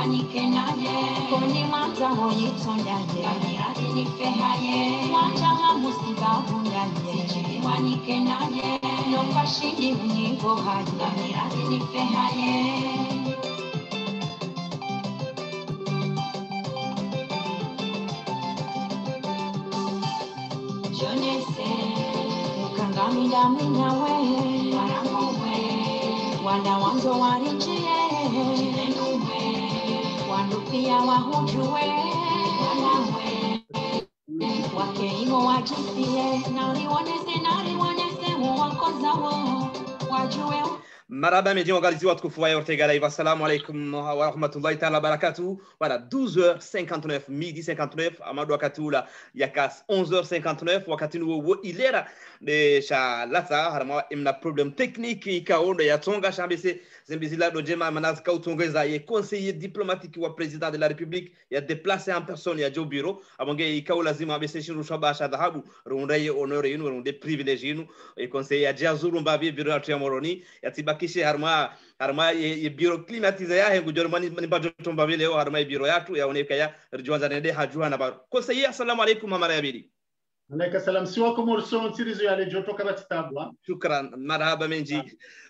Koni mata honyi tonyaye Amiradi ni fehaye Wachaha musiba hunyaye Chibiwani kenaye No fashigi unigo haye Amiradi ni fehaye Jonese Kangamida minyawe Waramowe Wanda wanzo warinchie Chilenuwe Wandupia wahujue Wanawe Wakeimo wajisie Naliwanese wakozawo Wajue Marhaba mes organizés watukufu wa Ortega Live. Assalamu alaikum wa rahmatullahi ta'ala barakatuh. Voilà, 12h59, midi 59, amadu wakati ula yakas 11h59 wakati nuwo ilera de sha lata harama imna problem technique ikaondo ya tonga shambese zembizila do jema manaz kautongeza ye conseiller diplomatique wa président de la République ya déplacé en personne ya jo bureau abonge ikao lazima abese shiru shabasha dhahabu rundaye honore yinu runde privilege yinu e conseiller ya jazuru mbavi bureau ya moroni ya tibakishe harma ye bureau climatisé ya hengu jormani mbajo tomba vile o harma bureau yatu ya oneka ya rjuanza nende hajua na ba conseiller assalamu alaikum mama yabidi Alayka salam siwa komorson sirizo yale joto kabati tabwa shukran marhaba menji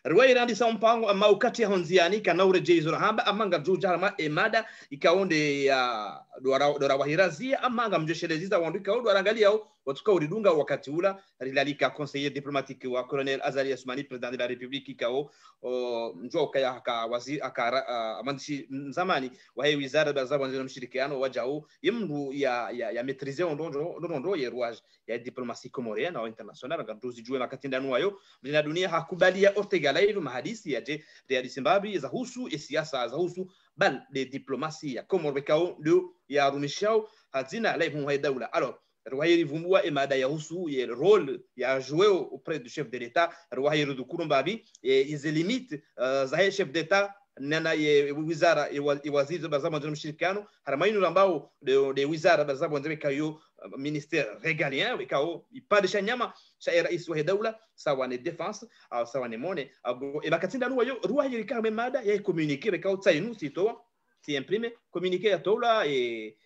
ruwai randi sa mpango ama ukati honziani kana urejezo hamba amanga juja harma emada ikaonde ya dora wahirazia amanga mjosheleza wandu ikaondo arangalia watuka uridunga wakati ula rilalika conseiller diplomatique wa colonel Azali Asmani président de la République ikao njoo kaya ka waziri amandishi zamani wa hii wizara za wanzo mshirikiano wajao yimdu ya maîtriser ndondo yeruaj ya diplomatie comorienne au internationale ngadozi jue makatinda nuayo mlina dunia hakubalia Ortega Live mahadisi yaje ya Zimbabwe za husu siasa za husu bal de diplomatie ya Comore ndio ya rumishao hazina live mu daula. Alors Rwahiri vumbua emada ya husu ye rôle ya jouer auprès du chef de l'État Rwahiri dukuru mbabi is limite za chef d'État nana ye wizara ye waziri bazama ndio mshirikiano haramainu ambao de wizara bazama ndio kayo ministère régalien wikao ipadisha nyama cha rais wa daula sawa ni defense au sawa ni mone e bakatinda Rwahiri kama emada ya communiquer wikao tsainu sitoa si imprimer communiquer ya tola et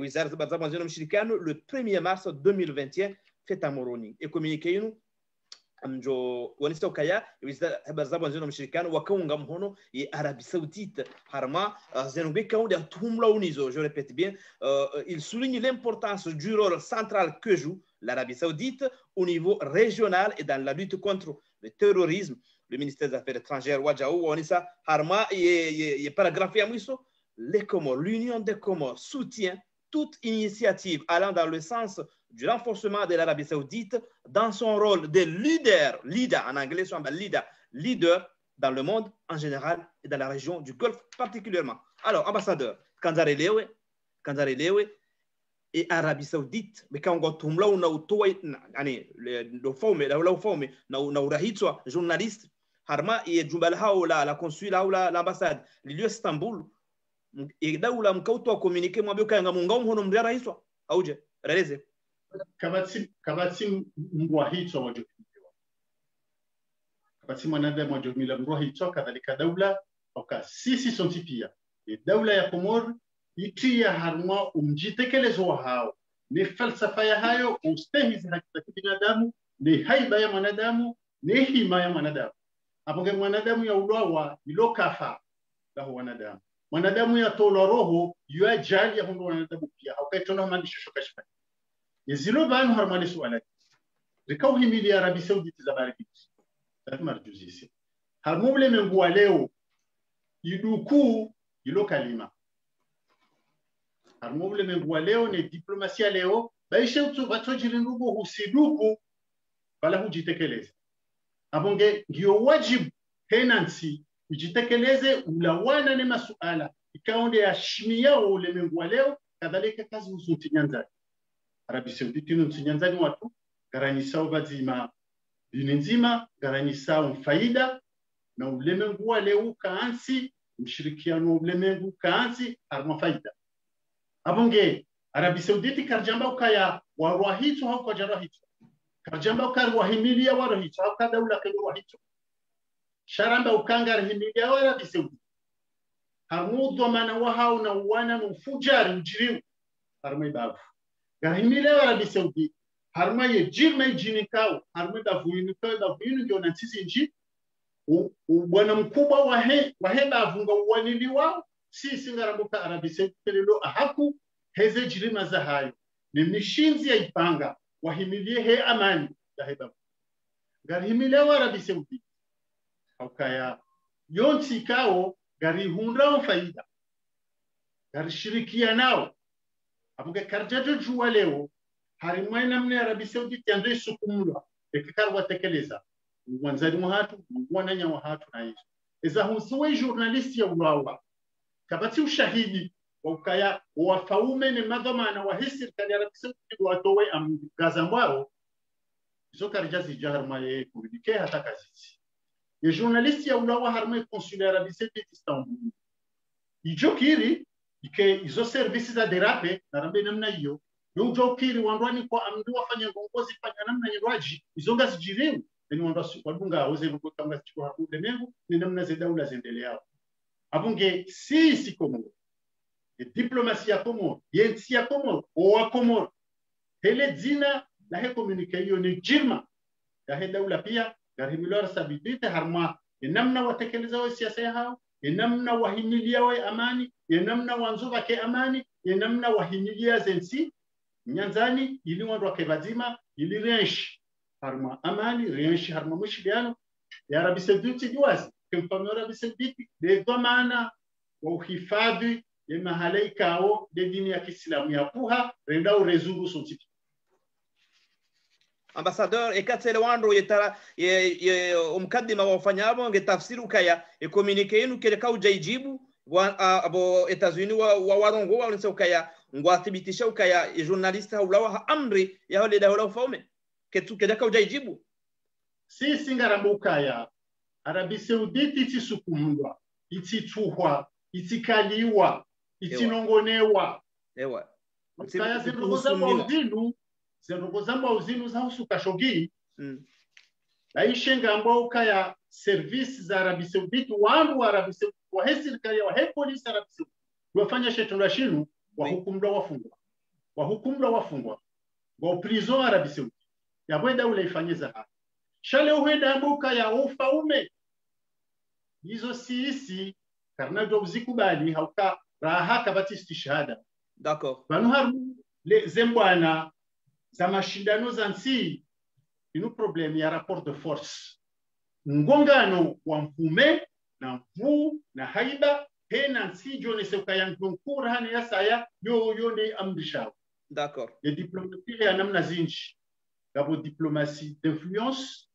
wizara za bazama ndio mshirikiano le 1er mars 2021 fait à Moroni et communiquer nous amjo wanisa ukaya wizara bazama ndio mshirikiano wakaunga mkono ya Arabie Saoudite harma zenubeka unde atumla unizo je répète bien il souligne l'importance du rôle central que joue l'Arabie Saoudite au niveau régional et dans la lutte contre le terrorisme. Le ministère des Affaires étrangères wajao wanisa harma ye paragraphe ya mwiso les Comores, l'Union des Comores soutient toute initiative allant dans le sens du renforcement de l'Arabie Saoudite dans son rôle de leader en anglais, leader dans le monde en général et dans la région du Golfe particulièrement. Alors, ambassadeur, Kanzare Lewe et Arabie Saoudite, mais quand on tombe là, on a autoé, na urahitwa journaliste, harma et Jumbalha la consulat ou l'ambassade, l'île Istanbul. Daula mkauto wa communiquer mwambie kanga mungao mhono mdia raiswa auje releze kabati mbwa hicho wajokiwa kabati mwanadamu wajomila mbwa hicho kadhalika daula oka sisi sontipia daula ya Komor itia harma umjitekelezwa hao ni falsafa ya hayo ustahizi haki za binadamu ni haiba ya mwanadamu ni hima ya mwanadamu aponge mwanadamu ya ulwawa ilokafa lahu wanadamu mwanadamu ya tolo roho yua jali ya hundu wanadamu pia haukaitona mandisho shokashpa yezilo banu harmani suala rikau himili ya Arabie Saoudite za barikiti lazima rujuzisi harmule menguwa leo iduku ilo kalima harmule menguwa leo ni diplomasia leo baishe utu batojiri ndugu husiduku bala hujitekeleze abonge ngiyo wajibu tenancy ujitekeleze ulawana ne masuala ikaonde ya shimia wa ulimwengu wa leo kadhalika kazi usunti nyanzani Arabie Saoudite nunti nyanzani watu garanisa ubazima dini nzima garanisa mfaida na ulimwengu wa leo kaansi mshirikiano ulimwengu kaansi harma faida abonge Arabie Saoudite karjamba ukaya warwahito hau kwa jarahito karjamba ukarwahimilia warahito hau kadaula kwa warwahito Sharamba ukanga himilia Arabie Saoudite harmu dhamana wa hauna wana mfujari ujiriu harmu babu garhimile Arabi Saudi harma ye jirma jini kao harmu da vuini ndio na sisi nchi bwana mkubwa wa babu wanili wao sisi ngarambuka Arabi Saudi lelo ahaku heze jirima za hayo ni mishinzi ya ipanga wahimilie he amani ya he babu garhimile Arabi Saudi haukaya yonsi kao gari hundra faida gari shirikia nao abuge karjajo juwa leo harimwe namne Arabi Saudi tiando isukumulwa ekikar watekeleza mwanzani wa hatu mwananya wa hatu na hizo eza husuwe journalisti ya ulawa kabati ushahidi wa ukaya wafaume ni madhamana wa hisi serikali ya Arabi Saudi watowe amgazambao hizo karjazi jaharma ye kubidike hata kazizi ye journalisti ya ulawa harme consulat Arabi Saudi Istanbul ijokiri ike izo servisi za derape narambe namna hiyo ijokiri wandwani kwa amdu wafanya ngongozi fanya namna nyirwaji izo ngazi jiriu ni wandwa wadunga oze ruko kanga chiko hakude mengu ni namna za daula zendelea abunge sisi Komoro diplomasia Komoro yensia Komoro owa Komoro hele dzina na he communique hiyo ni jirma ya he daula pia garhimilora sabidite harma namna watekeleza wa siasa hao namna wahimilia wa amani namna wanzuva ke amani namna wahimilia zensi nyanzani ili wandu wakebazima ili renshi harma amani renshi harma mushiliano ya Arabi Saudi juwazi kimfano Arabi Saudi de dhamana wa uhifadhi ya mahalaika ao de dini ya Kiislamu ya puha rendao rezuru sontipi ambassadeur ekatsele wandro yetara ye umkadima wafanyabo ngetafsiri ukaya communique yenu kile kaujajibu abo Etats-Unis wa warongo wa unse ukaya ngwathibitisha ukaya journalist haulawa ha amri ya hole da hola ufaume ketu kile kaujajibu sisi ngarambo ukaya Arabi Saudite itisukumulwa itituhwa itikaliwa itinongonewa ewa ukaya zinrogoza uzinu za usuka shogi aishenga ambao kaya service za Arabi Saudite wandu wa Arabi Saudite wa serikali wa police Arabi Saudite wafanya shetula shinu wahukumla wafungwa wa prison Arabi Saudite ya bwenda ule ifanyeza hapa shale uenda ambao kaya ufaume hizo sisi karna do zikubali hauka raha kabati istishhada d'accord banu haru le zembwana za mashindano za nsi inu problem ya rapport de force ngongano wa mfume na mvu na haiba tena nsi jone sekaya nkura hane ya saya yo ndi amrisha d'accord ya diplomatie ya namna zinji gabo diplomatie d'influence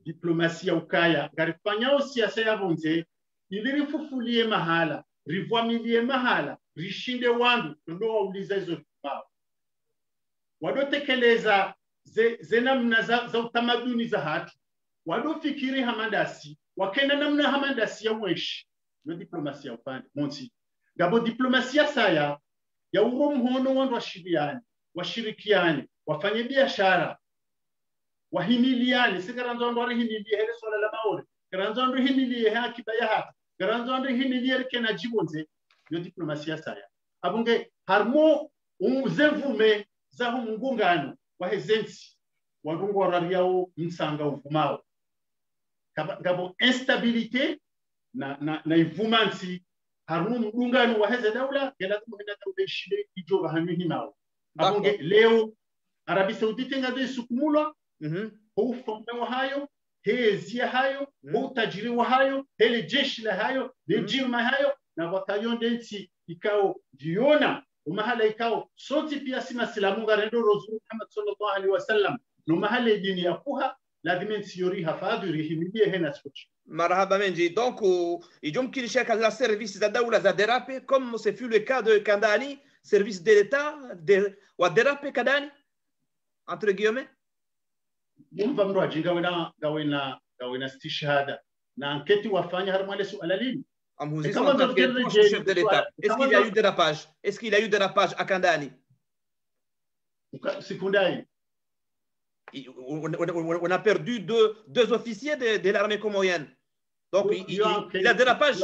diplomatie ya ukaya garifanya siasa ya bonze ilirifufulie mahala rivwamilie mahala rishinde wandu ndo wauliza hizo vibao wadotekeleza ze namna za utamaduni za hatu wadofikiri hamandasi wakenda namna hamandasi ya mweshi no diplomasia upande monsi gabo diplomasia saya ya urumhono wandu washirikiane wafanye biashara wahimiliane sikaranzo ndo himilie hele swala la maore karanzo ndo himilie hakiba ya hatu karanzo ndo himilie kena jibonze yo diplomasia saya abunge harmo umzevume zaho mungungano wahezensi wadungo warariao msanga uvumao gabo instabilité na ivumansi harmu mungungano waheze daula gela kumenda daula shide ijoba hanihimao abonge leo Arabi Saudite ngade sukumulwa ufome wa hayo hezia hayo utajiri wa hayo hele jeshi la hayo lejirma hayo na wakayonde nti ikao jiona umahala ikao soti pia sima silamu garendo Rasul Muhammad sallallahu alaihi wasallam no mahala dini ya kuha lazima nsiori hafadhi rihimilie hena skochi marhaba menji donc ijomkini shaka la service za daula za derape comme ce fut le cas de Kandani service de l'état de wa derape Kandani entre guillemets mumva mro ajinga wena stishhada na anketi wafanya harmale suala lini chef de l'État. Est-ce qu'il y a eu dérapage? Est-ce qu'il y a eu dérapage à Kandani? On a perdu deux officiers de l'armée comorienne. Donc, il y a dérapage.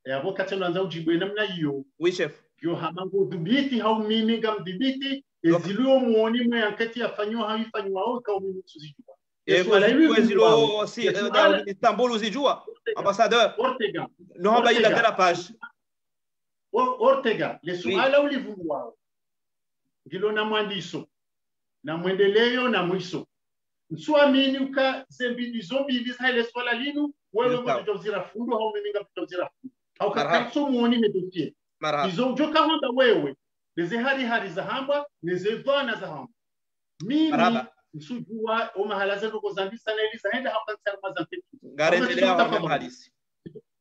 yabo katendo anza ujibu namna hiyo. Oui chef. Yo hamango dhibiti hau mimi ngam dhibiti ezilio muoni mwe anketi afanywa haifanywa au kwa mimi tuzijua. Ezilo si dans Istanbul uzijua ambassadeur. Ortega. No haba ila dérapage. Ortega le suala ulivungwao. Ngilo na mwandiso na mwendeleo na mwiso. Nsuamini uka zembili zombi bizhaile swala linu wewe mtozira fundu au mimi ngapotozira fundu. Au kakatso muoni medotie. Izo joka hamba wewe neze hari za hamba neze vana za hamba mimi nsujua o mahala zetu ko zambisa na eliza henda hapa tsarma za mpetu ngarendelea hapa hadisi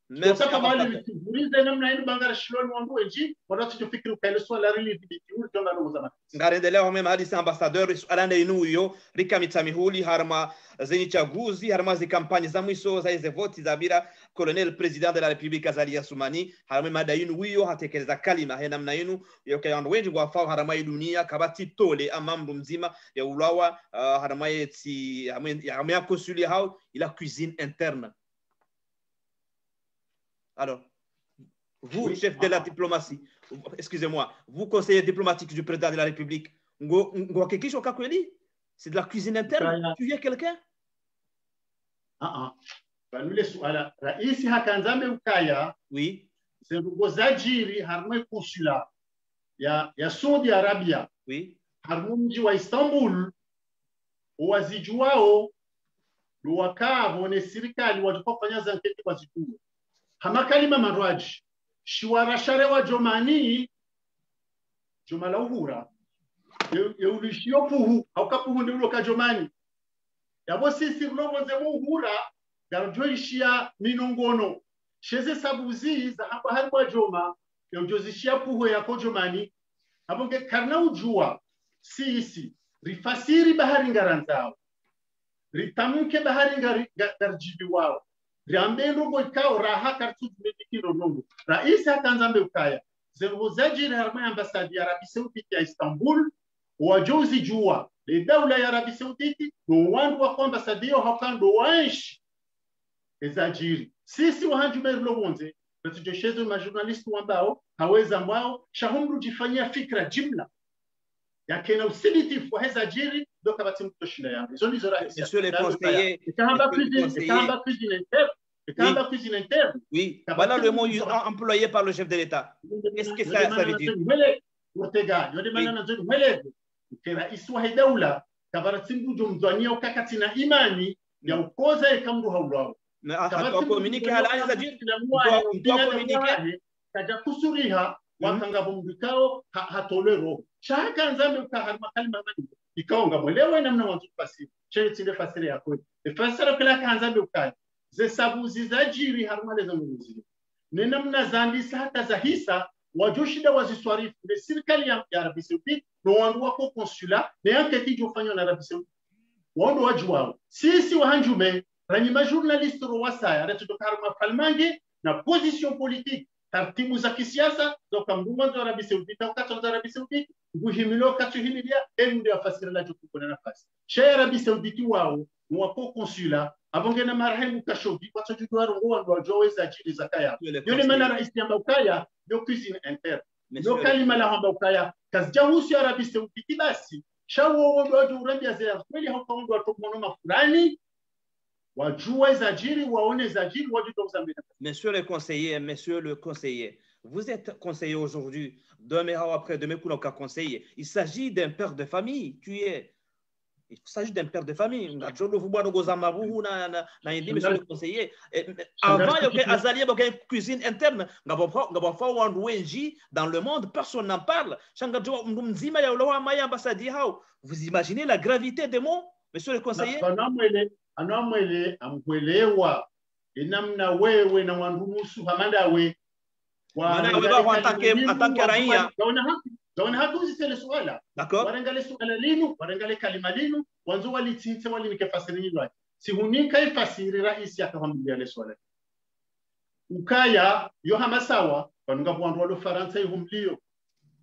merci kama wale viturize namna hiyo bangara shiloni wangu wenji watu tufikiri ukaile swala rili vibiti urjona no zama ngarendelea home hadisi ambassadeur alande inu yo rikamita mihuli harma zenye chaguzi harma zi kampani za mwiso za hizo voti za bira colonel president de la republique Azali Assoumani harma mada inu wiyo hatekeleza kalima he namna inu yokayandu wengi kwa fao harma dunia kabati tole amambo mzima ya ulawa harma yeti ya konsuli hao ila cuisine interne. Alors, vous, oui, chef de la diplomatie, excusez-moi, vous, conseiller diplomatique du président de la République, c'est de la cuisine interne? Tu es quelqu'un? Raisi hakanzame ukaya, oui, c'est Zajiri, harmé consulat, ya Saudi Arabia, oui, harmumji wa Istanbul, wazijuao, luwakavo ne sirikali wajukofanya zanketi wazijua. Hamakalima marwaji shiwara sharewa jomani jomala uhura yeulishio puhu haukapuhu ndiulo ka jomani yabo sisi lobo zemu uhura garjoishia minongono sheze sabuzi za hapa harwa joma yojozishia puhu yako jomani abonge karna ujua sisi rifasiri bahari ngaranzao ritamuke bahari ngarjibi wao Riambendo boikao raha kartu medikiro nono. Raisi hakanzambe ukaya. Zeruzajiri harma ambasadi ya Arabi Sauditi ya Istanbul. Wajozi jua. Le daula ya Arabi Sauditi. No wandu wako ambasadiyo hakando wanshi. Ezajiri. Sisi wahanjumeru lowonze. Natujoshezo majurnalisti wambao. Haweza mbao. Shahumru jifanyia fikra jimla. Ya kena usilitif wa hezajiri. Doka bati mtoshinda ya. Zoni zora hisia. Monsieur le conseiller. Ekahamba cuisine interne. Oui, voilà le mot employé par le chef de l'État. Qu'est-ce que ça veut dire? Ortega, yode manana zoni mwele. Kera iswa daula kabaratimbu jomzwania ukakatina imani ya ukoza ekamru haulao. Mais à communiquer à l'année, c'est-à-dire doit communiquer kaja kusuriha wakanga bombikao hatolero. Shaka nzambe ukaharma kalima mani. Ikaonga mwelewa namna wanzu pasi. Chere tinde fasire ya kweli. Fasire kala kanzambe ukaya. Ze sabuzi za jiri harumale za mwenzi. Nena mnazandisa hata za hisa wajoshida waziswarifu. Le sirikali ya Arabi Saudite no wandu wako konsula ne anketi jofanywa na Arabi Saudite. Wandu wajuwao. Sisi wahanjume ranyima journalist rowasaya retutoka haruma falmange na position politique. Tartibu za kisiasa zoka mdunga za Arabi Saudite au kato za Arabi Saudite guhimilo katu himilia emu ya fasira la jokukona nafasi. Shaya Arabi Saudite wao mwako konsula abongena marehemu Khashoggi kwa sababu warongo wajoweza jili zakaya yone mana rais ya ukaya yo cuisine interne no kalima la hamba ukaya kazjahusi ya Arabi Saudite basi shawo wajo urambia za kweli haukaondo watomono mafurani wajua zajiri waone zajiri wajudo zambena. Monsieur le conseiller, vous êtes conseiller aujourd'hui, demain ou après demain qu'on a conseiller. Il s'agit d'un père de famille, il s'agit d'un père de famille. Monsieur le conseiller. Avant, il y a Azali, il y a une cuisine interne. Dans le monde, personne n'en parle. Vous imaginez la gravité des mots, monsieur le conseiller? Anamwele amkwelewa inamna wewe na wandunusu hamandawe atanke raia zaona haki uzisele suala warengale suala linu warengale kalima linu wanzo walitinte walinike fasiri nilwa sihunika ifasiri rais yakahambia le suala ukaya yo hamasawa wanunga bwandu walo faransa ihumlio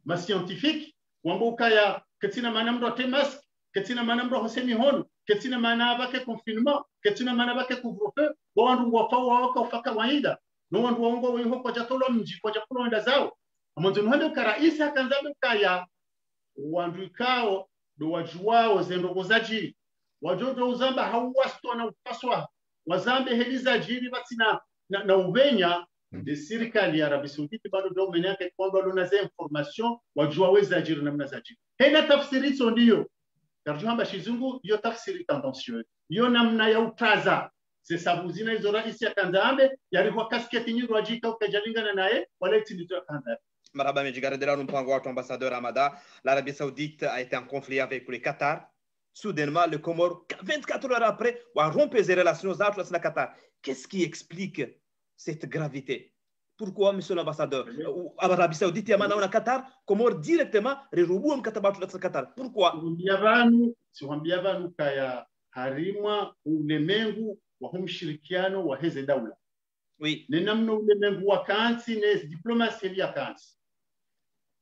ma scientifique wambo ukaya ketina manamdo temas ketina manamdo hosemi honu ketina mana bake confinement ketina mana bake couvre-feu wandu wafawa waka ufaka waida no wandu waongo weho kwa jatolo mji kwa jakulo enda zao amonzo nuhande karaisa kanzabe kaya wandu ikao do wajuwao zendogozaji wajojo uzamba hauwasto na upaswa wazambe heliza jiri batina na ubenya de serikali ya Arabia Saudite bado ndio umenyaka kwamba luna za information wajua weza jiri namna za jiri hena tafsiri hizo ndio tarjuma shizungu yo tafsiri tendancieuse yo namna ya utaza sababu zina hizo rais ya Kanzambe yalikuwa kasketi nyingi wajika ukajalingana naye wala itindito Kanzambe. Marhaba Mejigaredera mpango wa ambassadeur Amada. L'Arabie Saoudite a été en conflit avec le Qatar. Soudainement, le Comore, 24 heures après, a rompu ses relations avec le Qatar. Qu'est-ce qui explique cette gravité? Pourquoi, monsieur l'ambassadeur, l'Arabie Saoudite et le Qatar, Comore directement reroubou mkataba wa Qatar? Pourquoi? Siwambiavanu kaya harimwa ulemengu wa humshirikiano wa heze daula. Oui. Ne namno ulemengu wa kansi ne diplomasi ya kansi.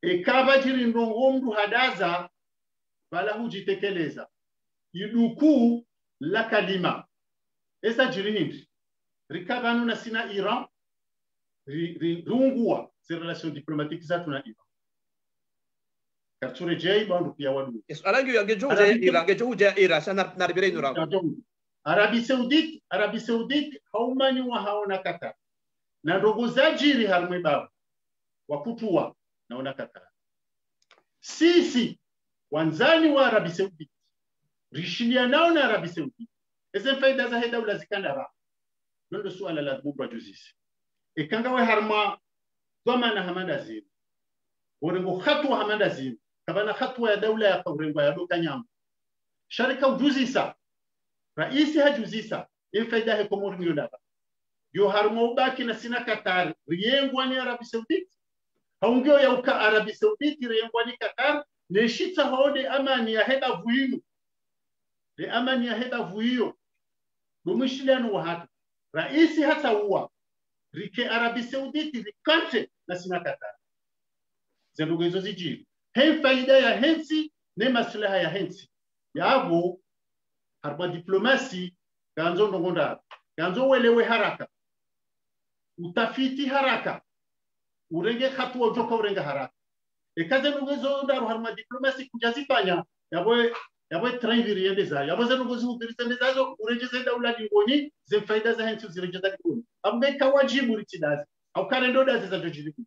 Ekaba jiri ndongomdu hadaza bala hujitekeleza. Iduku la kalima. Esa jiri hindi. Rikabanu na sina Iran rungua se relation diplomatique za tuna Iran. Karture jay bandu pia wadu. Alangi yangejoja Iran sana naribire nura. Arabie Saoudite haumani wa haona Qatar. Na ndogo za jiri harmwe babu wakutua naona Qatar. Sisi wanzani wa Arabie Saoudite rishilia nao na Arabie Saoudite. Eze faida za heda ulazikanda ba. Nondo suala la bubwa juzisi. Ekanga we harma doma na hamada zini. Orengo khatu hamada zini. Kabana khatu ya daula ya kaurengo ya doka nyamu. Sharika ujuzisa. Raisi hajuzisa. Faida he Komoro milionaba. Yo harma ubaki na sina Qatar. Riengwa ni Arabie Saoudite. Haungeo ya uka Arabie Saoudite riengwa ni Qatar. Neshita haode amani ya heda vuhinu. De amani ya heda vuhiyo. Dumishiliano wa hatu. Raisi hata uwa. Rike Arabie Saoudite rikante na sina Qatar. Zendugo hizo zijiri. Hen faida ya hensi ne maslaha ya hensi. Yabo harba diplomasi kanzo ndongonda. Kanzo welewe haraka. Utafiti haraka. Urenge hatua ujoka urenge haraka. Ekaze ndugo ndaru harma diplomasi kujazifanya. Yabo trainviri yende za. Yabo zendugo zihubirisa zazo urenge zenda uladi ngoni ze faida za hensi zirenge za ngoni. Ambe kawajibu ritidaza. Au karendo daza za jojilibu.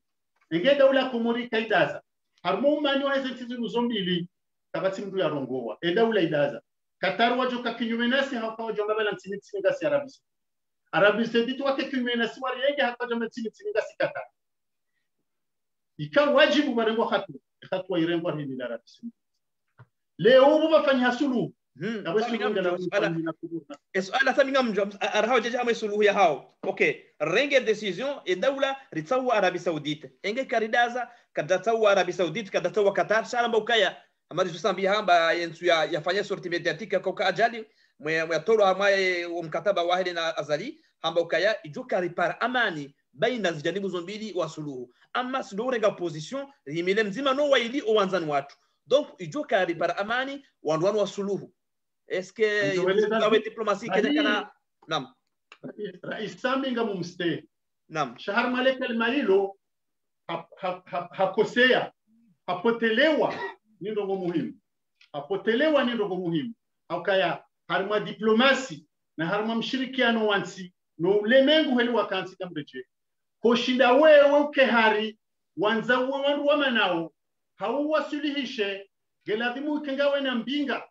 Enge daula Komori kaidaza. Harmo mani wa hensi ziruzombili. Kabati mdu ya rongowa. Daula idaza. Qatar wajoka kinyume nasi hapa wajonga bala ntini ngasi Arabie Saoudite. Arabie Saoudite wake kinyume nasi wali yenge hapa wajonga ntini ngasi Qatar. Ika wajibu barengo hatua irengwa hili la Arabie Saoudite. Leo ubu bafanya suluhu. Suala saminga mjo arhao jaja ama suluhu ya hao. Okay, renge decision e daula ritsawa Arabie Saoudite. Enge karidaza kadatsawa Arabie Saoudite kadatsawa Qatar shalamba ukaya amari tusambi hamba yensu yafanya sorti mediatika kwa ajali mwe toro amaye mkataba wahidi na azali hamba ukaya ijuka ripara amani baina zijanibu zombili wa suluhu ama suluhu renga position rimile mzima no waili owanzani watu donc ijuka ripara amani wanduanu wa suluhu. Est-ce que la diplomatie kana nam Rais Saminga mumste nam Shahar Malek al-Mailo hakosea hapotelewa ni ndogo muhimu. Hapotelewa ni ndogo muhimu. Akaya harma diplomasi na harma mshirikiano wansi no ulemengu heli wakansi kamreje. Koshinda wewe ukehari wanza wandu wamanao hauwasuluhishe geladhimu ikengawe na mbinga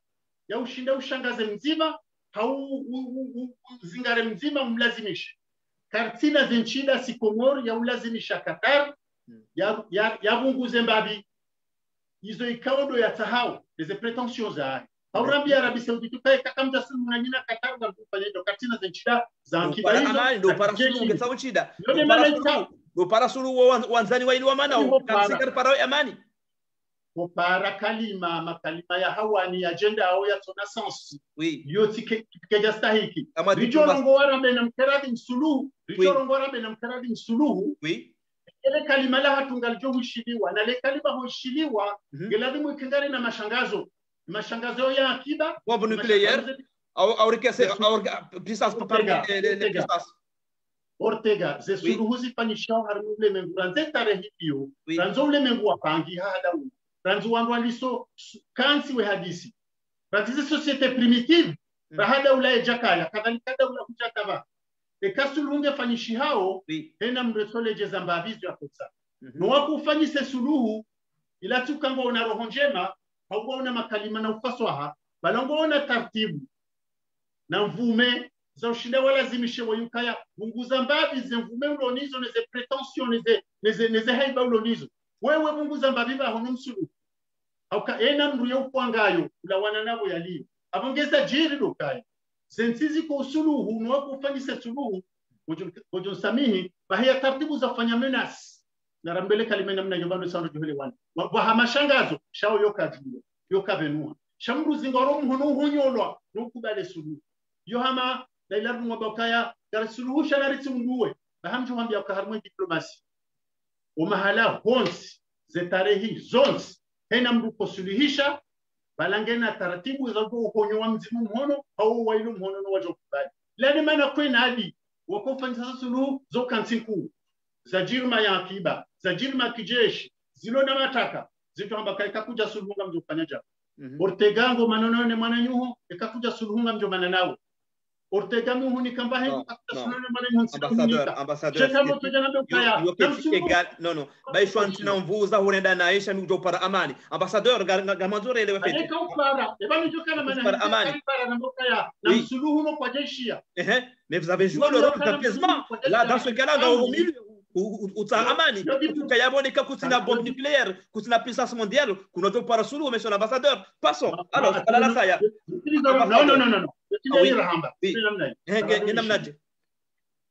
ya ushinda ushangaze mzima zingare mzima umlazimishe. Kartina zinchida si Komoro ya ulazimisha Qatar ya bunguze mbabi. Izo ikaodo ya tahau deze pretensions za Arabia Arabie Saoudite kai kakamda sunu na nyina Qatar na kufanya hiyo Kartina zinchida za kibalizo ndo para sulu ngetsawo chida ndo para sulu wanzani wa ili wa manao kamsikar para amani para kalima makalima ya hawani agenda au ya tona sensi oui yote kejastahiki rijorongo warabe na mkaradi msuluhu rijorongo warabe na mkaradi msuluhu oui ile kalima la hatungaljo hushiliwa na ile kalima hushiliwa geladimu ikengari na mashangazo ya akiba bombe nucléaire au rikese au puissance pour parmi les puissances Ortega ze suluhu zifanyishao harmu ule mengu ranze tarehe hiyo ranzo ule mengu wapangi hada u ranzo wangu aliso kansi we hadisi ranzi societe primitive rahada ula ejakaya kadhalika da ula kuchakaba ekasuluhu ngefanyishi hao hena mresole jezambavizo ya kutsa no wakufanyise suluhu ila tukango una roho njema hauona makalima na ufaswaha balongo ona taratibu na mvume za ushinde wala zimishe wayukaya bunguza mbabi ze mvume ulonizo neze pretension neze haiba ulonizo wewe bunguza mbabi ba hono msulu auka ena mru yokuangayo ulawana nabo yali abongeza jiri dokaya sensizi ko usuluhu no wakufanyisa suluhu gojo samihi bahia taratibu za kufanya menas na rambele kalima namna nyumbani sana johele wana wa hamashangazo shao yokavenua shamru zingoro mhono hunyolwa nukubale suluhu yohama la ilabu mwabakaya garasuluhu shanari tsunduwe bahamju hambia ukaharmwe diplomasi umahala honsi zetarehi zonsi hena mdu kusuluhisha balangena taratibu za ukonyo wa mzimu mhono au wailu mhono no wajokubali lani mana kwena hadi wakofanya sasa suluhu zo kansinku za jirma ya akiba za jirma kijeshi zilo na mataka zito ambaka ikakuja suluhunga mjofanya jabu Ortegango manonone mwananyuho ikakuja suluhunga mjomana nawe Ortega muhu ni kamba hengu ambassadeur non baisho antina mvuza huenda na Aisha nujo para amani ambassadeur gamanzore elewe fete para amani na msuluhu no kwa jeshia mais vous avez joué le rôle d'apaisement là dans ce cas-là au milieu uta amani ukayaboneka kutina bombe nucléaire kutina puissance mondiale kunoto para suluhu monsieur l'ambassadeur passons alors à la saya non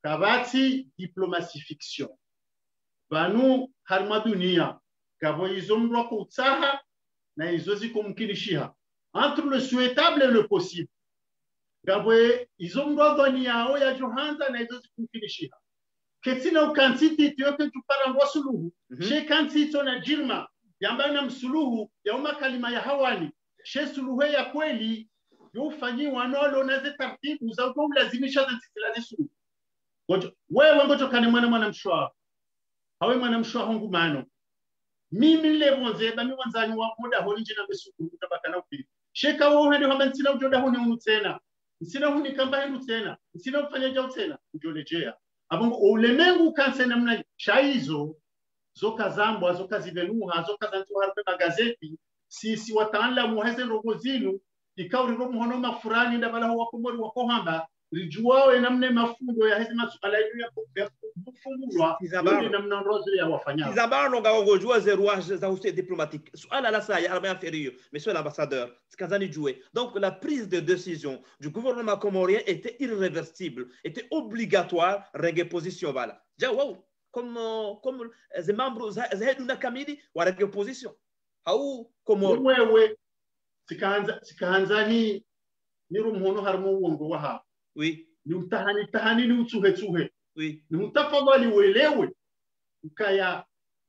Kabati diplomatie fiction. Banu harma dunia kabo izomrwa kutsaha na izozi kumkinishiha. Entre le souhaitable et le possible. Kabo izomrwa dunia o ya Johanza na izozi kumkinishiha. Ketina ukansiti tuyoke tuparangwa suluhu. She kansito na jirma yamba na msuluhu ya umakalima ya hawani. She suluhu ya kweli yofanyiwa nolo na taratibu za kulazimisha zisila zisu wewe ngoto kane mwana mshwa hawe mwana mshwa hongu mano mimi lebonze ba mi wanzanyi wa muda holinje na besuku utabaka na upi sheka wo hende hamba nsina ujoda honi unutena nsina huni kamba hindu tena nsina ufanya jao tena ujolejea abongo ulemengu kanse namna shaizo zoka zambwa zoka zivenuha zoka zantu harbe magazeti sisi wataalamu heze rogo zinu ikauri romu hono mafurani ndabala huwa kumori wakohamba rijuwao enamne mafundo ya hezi masuala ya kufungulwa namna rozri ya wafanya Isabano gawo jouer ze rouages za hausse diplomatique suala la sa ya armée inférieure monsieur l'ambassadeur skazani jouer donc la prise de décision du gouvernement comorien était irréversible était obligatoire rege position voilà ja wow comme les membres za heduna kamili wa rege position au Comore wewe sikaanza ni rumhono harmo uongo waha oui ni utahani ni utsuhe oui ni utafadhali uelewe ukaya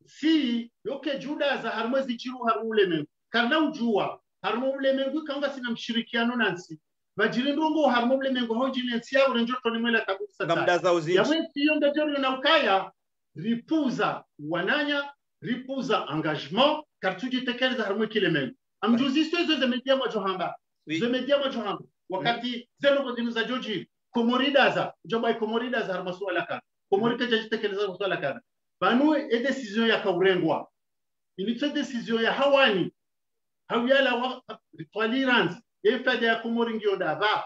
si yoke juda za harmo zichiru harmo uleme kana ujua harmo uleme kanga sina mshirikiano nansi bajirindongo harmo uleme hojinensi ya urenjoto ni mwela kabisa gamda za uzi ya wewe hiyo ndio na ukaya ripuza wananya ripuza engagement kartuji tekeleza harmo kileme amjuziste zo zemedia majohamba zemedia majohamba wakati zeno godinu za joji komoridaza jobai komoridaza har masuala kana komorite jajitekeleza masuala kana banu e decision ya kaurengwa ilitse decision ya hawani hawiyala wa tolerance e fede ya komoringio dava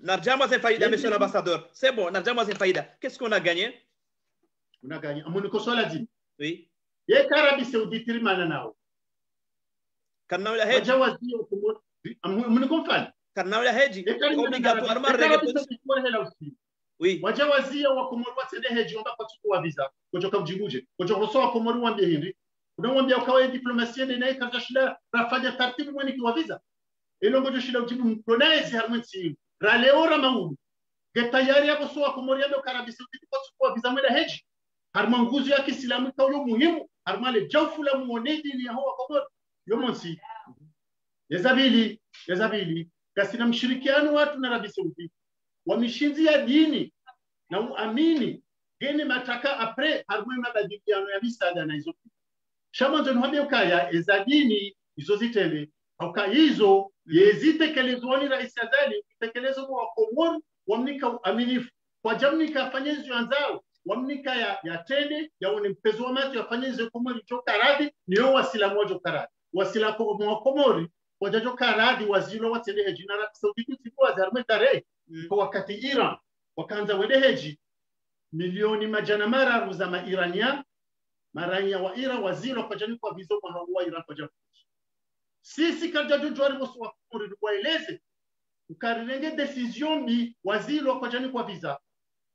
narjama c'est faïda monsieur l'ambassadeur c'est bon narjama c'est faïda qu'est-ce qu'on a gagné on a gagné amoniko sola dit oui ye Arabie Saoudite rimana nao kana la heji jawazi amoniko fani kana la heji obligatoirement rege oui wajawazia wa Komoro watende heji omba kwa chukua visa kutoka mjibuje kutoka roso wa Komoro wambie hindi unamwambia ukawa diplomasia ndio naye kaza shida rafanya taratibu mwani kwa visa ilo ngojo shida ujibu mkronaezi harmwensi raleora maudu getayari hapo so wa Komoro ndio Arabie Saoudite kwa chukua visa mwenda heji harmanguzu ya Kiislamu kauyo muhimu harmale jawfula muonedi ni hawa Komoro yomonsi yazabili kasina mshirikiano watu na Arabie Saoudite wamishinzi ya dini na uamini geni mataka apre harumwe mabadiliano ya misaada na hizo shamanzo nhambia ukaya ezadini hizo zitele auka hizo yezitekelezwa ni rais Azali tekelezwa kwa Komoro wamnika aminifu kwa jamnika afanye hizo anzao wamnika ya tende yaone mpezo wa maji afanye hizo Komoro choka radhi niyo wasila moja karadi wasila kwa Komori wajajo karadi wazilo watende heji na Arabia Saudita tikwa zarme tarehe kwa wakati Iran wakaanza wende heji milioni majana mara ruzama Irania marania wa Iran wazilo kwa jani kwa vizo kwa Iran kwa jani sisi kaja jojori bosu wa Komori waeleze ukarirenge decision bi wazilo kwa jani kwa visa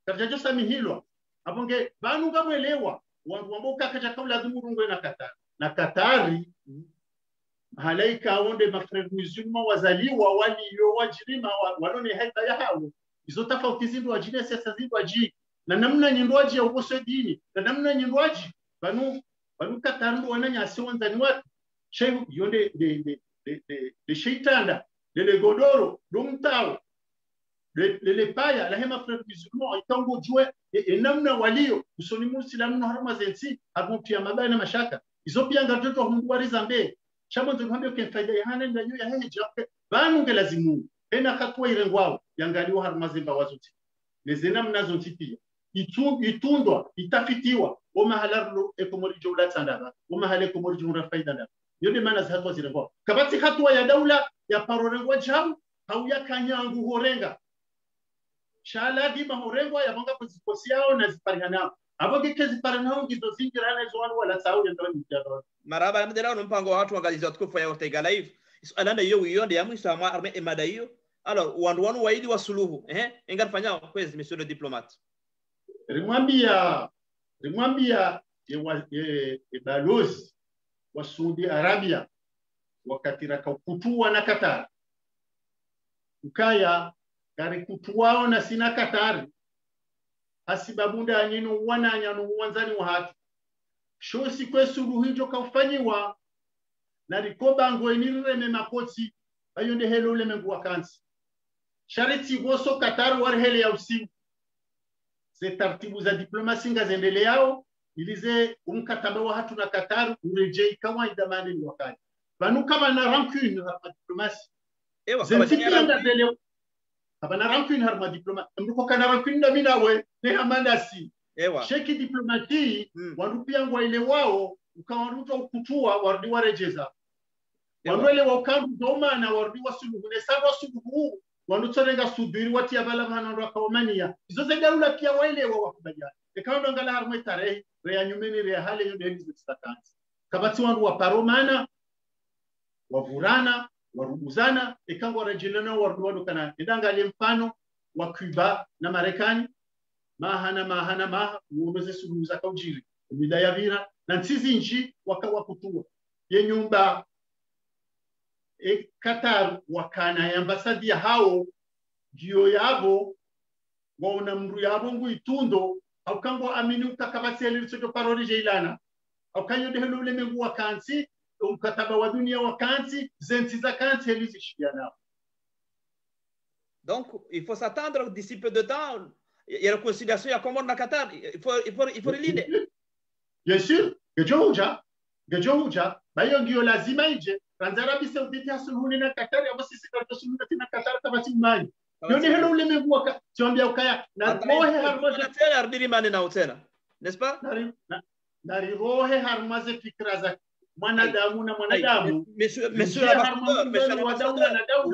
kaja jo samihilwa abonge banu ngamwelewa wangu ambao kakaja kabla dhumurungwe na Katari halaika onde mafrere musulman wazaliwa walio wajirima walone haita ya hao hizo tofauti zindu wajine siasa zindu waji na namna nyindwaji ya uboso dini na namna nyindwaji banu Kataru wananya siwanzani watu shehu yonde de sheitanda de godoro dumtao le paya la hema frere musulman itango jue namna walio usoni muslimu na harama zensi abutia mabana mashaka hizo pia ngatoto hundwari zambe shamanzo nhambe ke faida ya hana ndanyo ya heje banu ngelazimu ena katwa irengwao yangaliwa harmazimba wazuti nezena mnazo ntipia itundwa itafitiwa o mahalarlo ekomori jawla tsandaba o mahale komori jawra faida ndaba yode maana za hatwa zirengwao kabati hatwa ya daula ya parorengwa jam au ya kanyangu horenga shala di mahorengwa ya banga kuzikosiao na ziparihana aboge kezi paranao ngizo zingirana zo wala sawu ya ndani mjadala maraba mdela no mpango wa watu wangaliza tukufu ya Ortega live alanda hiyo ya mwisho ama arme emada hiyo alors wanu waidi wa suluhu ingafanya kwezi monsieur le diplomate rimwambia balozi wa Saudi Arabia wakati rakakutua na Qatar ukaya kari kutuwao na sina Qatar asibabunda anyino wananyano uwanzani wa hatu shosi kwe suluhijo kaufanyiwa na rikoba ngoenireme makoti ayonde helo ule mengu wakansi shariti goso Qatar war hele ya usimu ze taratibu za diplomasi ngazendele yao ilize umkataba wa hatu na Qatar urejei kama idamani ni wakati banu kama na rancune na diplomasi Habana rancune harma diplomate mruko kana rancune na minawe ne hamandasi sheki diplomati warupia ngwa ile wao ukawaruta ukutua warudi warejeza wandwele wakandu doma na warudi wasuluhu ne sawa suluhu wanutsorenga subiri wati abala hana ndo akaomania izo zegaula pia wale wakubajana ekaondo ngala harma tarehe rea nyumeni rea hale yode hizo tsakanzi kabati wandu wa paromana wavurana waruguzana ekangwa rejilana warduwado kana ndanga mfano wa Cuba na Marekani mahana uongoze suluhu za kaujiri bidaya vira na nsizi nchi wakawakutua ye nyumba Qatar wakana ya ambasadi ya hao dio yabo waona mru yabo nguitundo au kango amini utakabateli licho parorije ilana au kanyo de helule mengu wakansi mkataba wa dunia wakansi zensi za kansi helizishiana. Donc il faut s'attendre d'ici peu de temps il y a la conciliation ya Comores na Qatar il faut l'idée. Bien sûr gejoja bayo ndio lazima ije Arabia Saudita hasuluhuni na Qatar ya basi sisi na Qatar tabati mani yoni helo ule mengu wakati ukaya na rohe harmaze tena ardili mani na utena n'est-ce pas na rohe harmaze fikra za mwanadamu na mwanadamu monsieur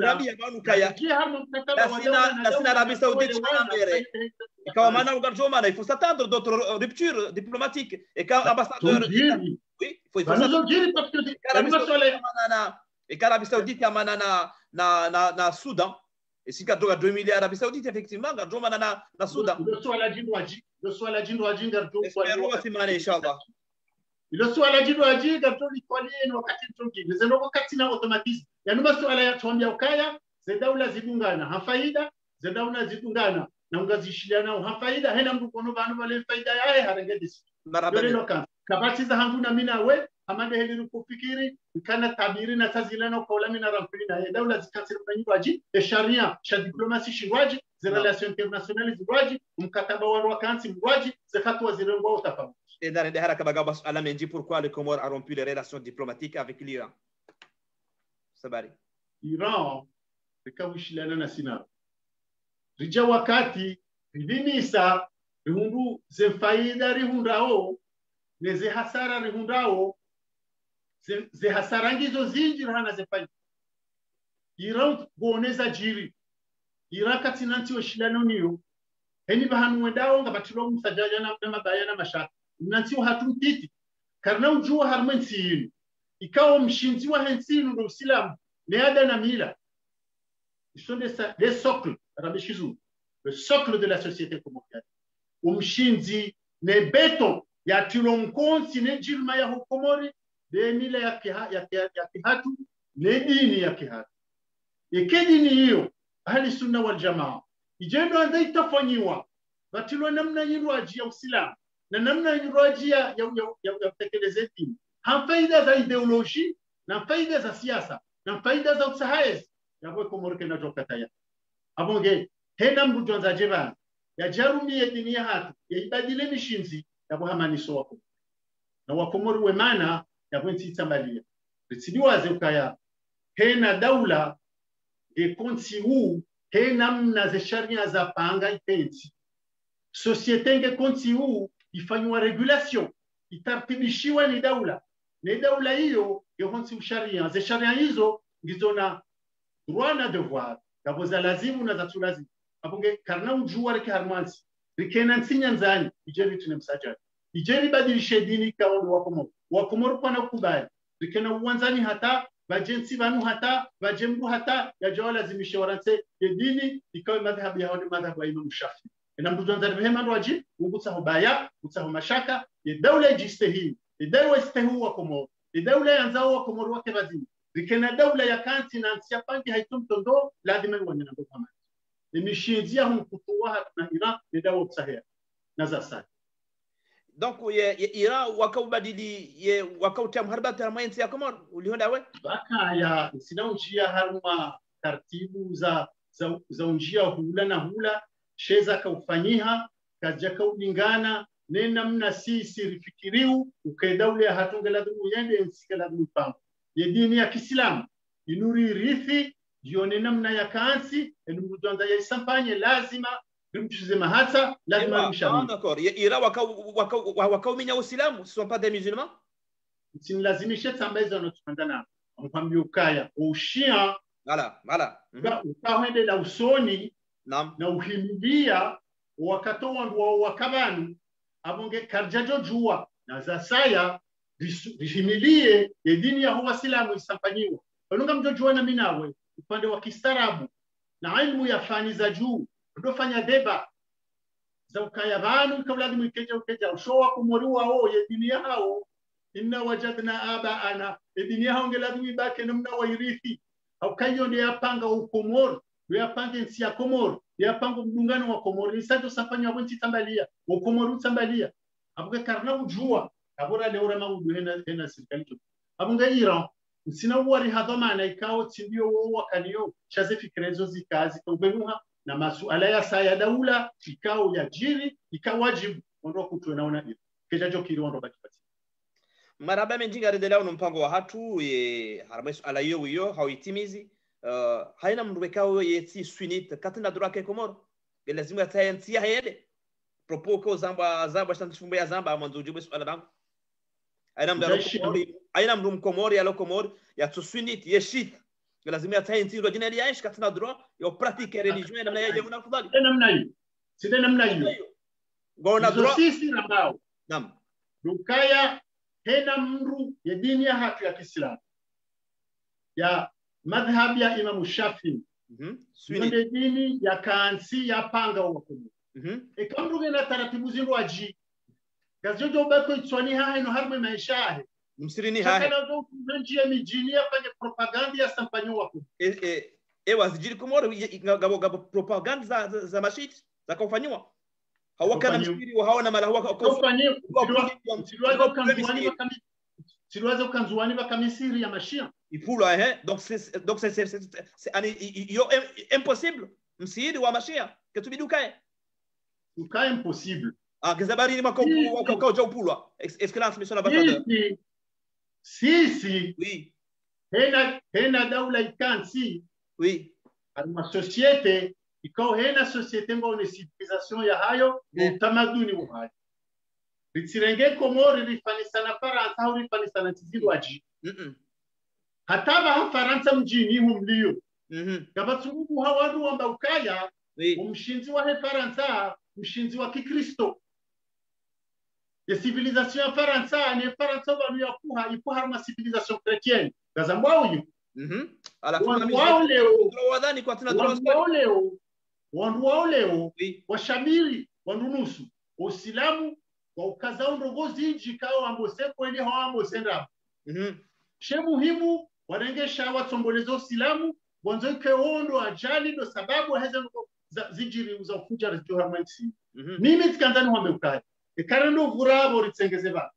Arabia banu kaya sina Arabia Saudite na mbere ikawa maana ugarjoma na il faut s'attendre d'autres ruptures diplomatiques et quand ambassadeur oui il faut Arabia Saudite amana na Soudan et si katoka 2 milliards Arabia Saudite effectivement garjoma na Soudan le swala jindwaji ngarjo swala simane inshallah ilo swala jindwaji garjo litwalie no wakati tungi zeno wakati na automatisme yani maswala ya tuambia ukaya ze daula zidungana hafaida ze daula zidungana na ungazishiliana hafaida hena mtu kono banu wale faida yae harengedisi marabani kabati za hangu na mina we hamande heli kufikiri kana tabiri na tazilana kwa ulami na rampini na daula zikasiri manywaji sharia sha diplomasi shirwaji za relations internationales zirwaji mkataba wa wakansi mrwaji zakatu wazirengwa utafamu. Et dans les Haraka Bagabas Alamenji, pourquoi les Comores a rompu les relations diplomatiques avec l'Iran? Sabari. Iran rikawishilana na sina rija wakati ridinisa rihundu ze faida rihundao neze hasara rihundao ze hasara ngizo zinji hana ze faida. Iran boneza jiri Iran katinanti washilano niyo heni bahanu wendao ngabatilo msajaja na mabaya na mashaka nanti hatumtiti karna ujua harmensi ikawa mshinzi wa hensinu ndo Uislamu ne ada na mila. Ils sont des socles, le socle de la société comorienne. Umshinzi ne beton ya tulonkonsi ne jilma ya hukomori de mila ya kihatu ne dini ya kihatu. Eke dini hiyo ahli sunna wal jamaa ijendo anda itafanyiwa batilo namna yirwaji ya Uislamu na namna yirwaji ya tekeleze dini. Hamfaida za ideoloji na faida za siasa na faida za usahaezi yabwe komorke na jokataya abonge hena mbujonza jeba ya jarumi ya dini ya hatu ya ibadile mishinzi yabwe hamaniso wako na wakomori wemana yabwe ntitambalia ritsidiwaze ukaya hena daula de konti huu hena mna ze sharia za panga ipenzi societe nge konti huu ifanywa regulation itartibishiwa ni daula hiyo yohonsi usharia ze sharia hizo ngizona droit na devoir yabo za lazimu na za tulazimu abonge karna ujua reke harmansi rikena nsinya nzani ijeri tunemsajari ijeri badilishe dini kaondo wakomoro kwa na kubali rikena uwanzani hata bajensi banu hata bajembu hata ya jawa lazimishe waranse ya dini ikawe madhabu ya hodi madhabu ya Imam Shafi ina mbujonza rehema ndoaji ungutsa hubaya utsa mashaka ya daula jistehi ya daula istehu wakomoro ya daula yanzao wakomoro wake bazini rikena daula ya kanti na nsiapangi haitumtondo lazima iwane na kama imishinzia humkutuwa na Iran ni dawa kusahia na za sasa. Donc Iran wakaubadili wakautia mharbata maenzi ya Komoro ulihonda we baka ya sina njia haruma taratibu za njia hula na hula sheza kaufanyiha kaja kaulingana nena mna sisi rifikiriu ukaedaule hatunga ladhumu yende nsike ladhumu pangu ye dini ya Kiislamu inuri rithi jione namna ya kansi enumujanza ya isampanye lazima rimtushize mahata lazima rimshauri. D'accord. Iran wakauminya Uislamu sont pas des musulmans? Sinlazimishe tambezo notumandana mpambio ukaya ushia voilà ukahende la usoni naam na uhimidia wakatoa ndio wakabani abonge karjajo jua na za saya vihimilie dini ya Uislamu isampanyiwa onunga mjojua na minawe upande wa kistaarabu na ilmu ya fani za juu ndio fanya deba za ukayabanu kabla mwikeja ushowa kumoriwa ye dini yao inna wajadna abaana dini yao ngelazimi bake namna wairithi au kayo ndio yapanga ukomoro ndio yapanga nsi ya Komoro ndio yapanga mdungano wa Komoro isato safanya wenti tambalia ukomoro tambalia abuke karna ujua abora leora maudu hena serikali tu abunga Iran sina wari hadhamana ikao tindio wakaniyo chaze fikrezo zikazi kubenuha na masuala ya saya daula ikao ya jiri ikawajibu ndo kutwe naona hiyo kejajo kiri ndo bakipati maraba menjinga rendelea mpango wa hatu haramesu ala hiyo hawitimizi haina mndwekao yeti sunit katina droke Komoro lazima atayentia hede propoko zamba shantifumbe ya zamba mwanzo swala bangu aina mdum Komori alo Komori ya tusunit yeshit lazima atayentia ndo jina yaish katina droit ya pratique religieuse namna yaje unafadhali namna hiyo gona droit sisi na bao naam dukaya hena mru ya dini ya hatu ya Kiislamu ya madhhabi ya Imam Shafi ndio dini ya kansi ya panga huko ikamruge na taratibu zinwaji kazojo bako itswani haino harme maisha msirini hahe kana ndo njia mijini afanye propaganda ya sampanyo wako wazijiri Komoro gabo propaganda za mashit za kufanywa hawakana msikiri wa hawana mala hawaka kufanywa siluwaze ukanzuani baka Misiri ya mashia ipulwa c'est impossible msiri wa mashia ketubidi ukae impossible kizabari ni makauja upulwa excellence monsieur l'ambassadeur sisi oui hena daula ikansi oui alma societe ikao hena societe ngone civilisation ya hayo utamaduni wa hayo Ritserenge Komori rifanisa na Faransa au rifanisa na Tizilwaji. Hataba ha Faransa mjini humlio. Gabatsugu hawadu wamba ukaya umshinzi wa he Faransa, mshinzi wa Kikristo. Ya civilisation ya Faransa ni Faransa wanu ya kuha ipo harma civilisation chrétienne. Gazambwa uyu. Wandu wao leo washamiri wandu nusu Uislamu wa ukazao ndogozi inji kao ambose kweli hawa ambose ndaba. She muhimu warengesha watsombolezo Uislamu wanzo ke ondo ajali ndo sababu heza zijiri uza kuja rizio harmanisi. Mimi tikanzani wame ukari. Ekarendo vurabo ritsengeze ba.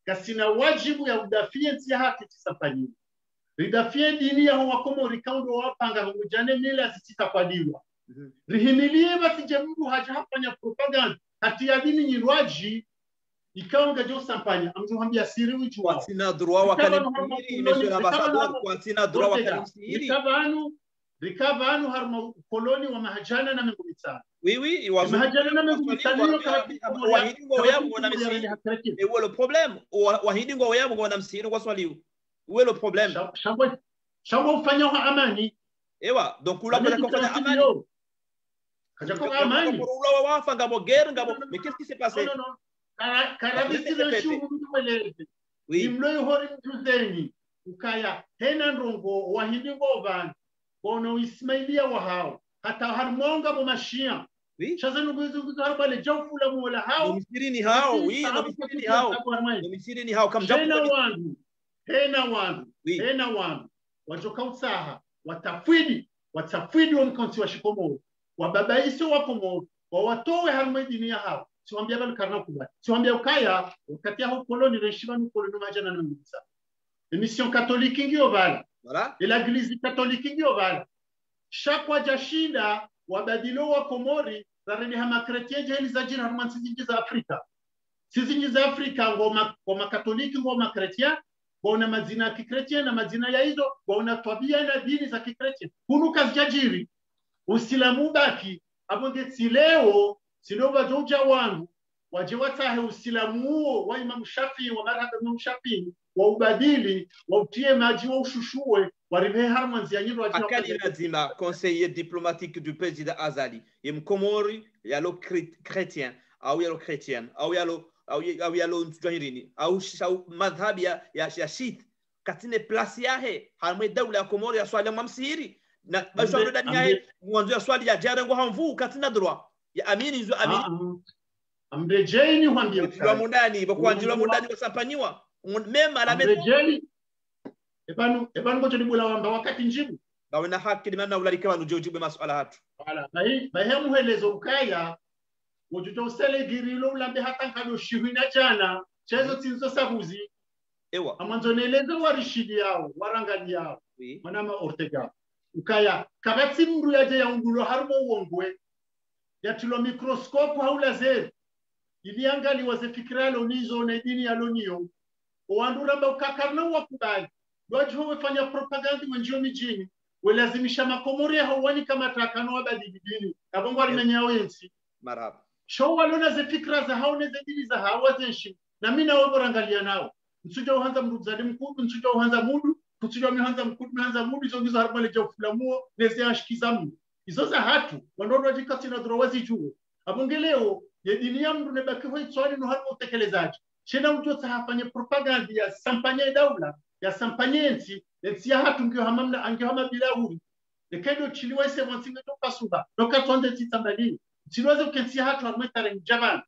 Kasina wajibu ya udafie nti ya haki tisafanyi. Ridafie dini ya huwa komo rikaundo wapanga mujane mila zisita kwa diwa. Rihimilie basi jemungu haja hapanya propaganda. Hati ya dini nyirwaji ikaonga jo sampanya amjuhambia siri wichu wao sina droit wakalimsiri monsieur l'ambassadeur kwa sina droit wakalimsiri rikavanu harma koloni wa mahajana na mengo mitano oui mahajana na mengo mitano wahidi ngo yabo na misiri et où est le problème wahidi ngo yabo na msiri kwa swali où est le problème shangwe ufanya amani ewa donc ula kwa kufanya amani Kajako amani. Mais qu'est-ce qui s'est passé? Non. Karabisi shuhu mweleze. Oui. Imloi hori mtuzeni. Ukaya hena ndongo wahindi ngovan. Bono Ismailia wa hao. Hata harmonga bo mashia. Oui. Chaza nuguzu harbale jawfula mola hao. Domisiri ni hao. Oui, domisiri ni hao. Domisiri ni hao kam jabu. Hena wandu. Wajoka utsaha. Watafwidi wa mkonsi wa shikomo. Wababaisi wa Komoro wawatowe harma dini ya hao siwambia bali karna kubali siwambia ukaya wakati hao koloni reshiba ni koloni majana na mbisa emission catholique ngio bala voilà et l'église catholique ngio bala shakwa jashinda wabadilo wa Komori zareni hama chrétien jeli za jina harma sizinji za Afrika ngoma katoliki ngoma chrétien bona mazina ya kikretien na mazina ya hizo bona tabia na dini za kikretien kunu kazijajiri Usilamu baki abongetsi leo sinova joja wangu waje watahe usilamu huo wa Imam Shafi'i wa madhhabu Imam Shafi'i wa ubadili wa utie maji wa ushushue warive harmanzi ya nyiro wajua akali lazima conseiller diplomatique du président Azali yemkomori yalo chrétien au yalo chrétien au yalo ntujahirini au madhhabu ya Shit katine place yahe harmwe dawla ya Komori ya swali mamsiri na basho ndani yae mwanzo ya swali ya jara ngo hamvu katina droit ya amini zo amini amrejeni hwambia kwa mundani bakwanjira mundani basampanyiwa mema la amrejeni ebanu ngoto dibula wamba wakati njibu bawe haki limana ulalika banu jojibu masuala hatu wala bahe muhelezo ukaya wojuto usele girilo ulambe hata nkado shihina jana chezo tinzo sabuzi ewa amanzo neleza warishidi yao warangani yao manama Ortega ukaya kabati mru yaje ya ungulo harmo uongwe ya tulo mikroskopu haula zeri iliangali wazefikiralo nizo na dini ya lonio uandura mba ukakarna wakubali wajiho wefanya propaganda wenjio mijini welazimisha makomori ya hawani kama takano wabadi dini kabongo walimenya wensi marhaba show walona zefikira za haone ze dini za hawa zenshi na mina waborangalia nao msuja uhanza mruzali mkudu msuja uhanza mudu kutsujwa mihanza mkudu mihanza mudu izo ngizo haribale jaufulamuo neze ashikizamu izo za hatu wandono wajikati na drowazi juo abongeleo ye dini ya mdu nebakiho itswani no harimo utekelezaji shena mjota hafanye propaganda ya sampanye daula ya sampanye ensi ya hatu ngio hamamna angio hama bila huri lekedo chiliwa ise wansinga toka suba toka tuande titambali chiliwaze ukensi ya hatu harmetare mjavan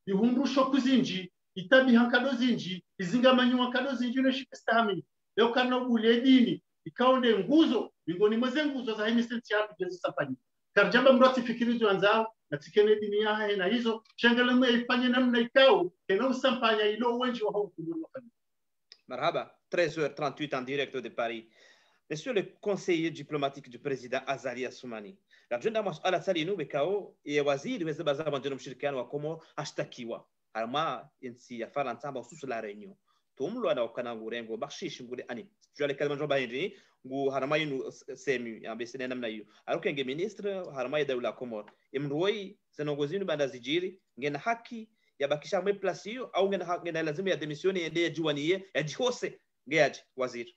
ihundusho kuzinji itabi hankado zinji izinga manyu hankado zinji no shikistahami leo kana ubule dini ikaonde nguzo miongoni mweze nguzo za hii sensi ya hatu jezi sampanye karjamba mrati fikirizo anzao na tikene dini yahe na hizo changalamu ifanye namna ikao kena usampanya ilo wenji wa hau kuburu wakani Marhaba, 13h38 en direct de Paris. Monsieur le conseiller diplomatique du président Azali Assoumani, l'agenda mas'ala salinu bekao ya waziri weza bazaba ndio mshirikiano wa Komoro ashtakiwa alma insi ya Faransa ba susu la reunion tumlo ana wakana ngurengo bakshish ngure ani jale kalman joba hindi ngu harama yinu semi ambesene namna hiyo alokenge ministre harama ya dawla Komoro imroi senongozini banda zijiri ngena haki ya bakisha mwe place hiyo au ngena lazima ya demisioni ende juaniye ya jihose ngeaje waziri.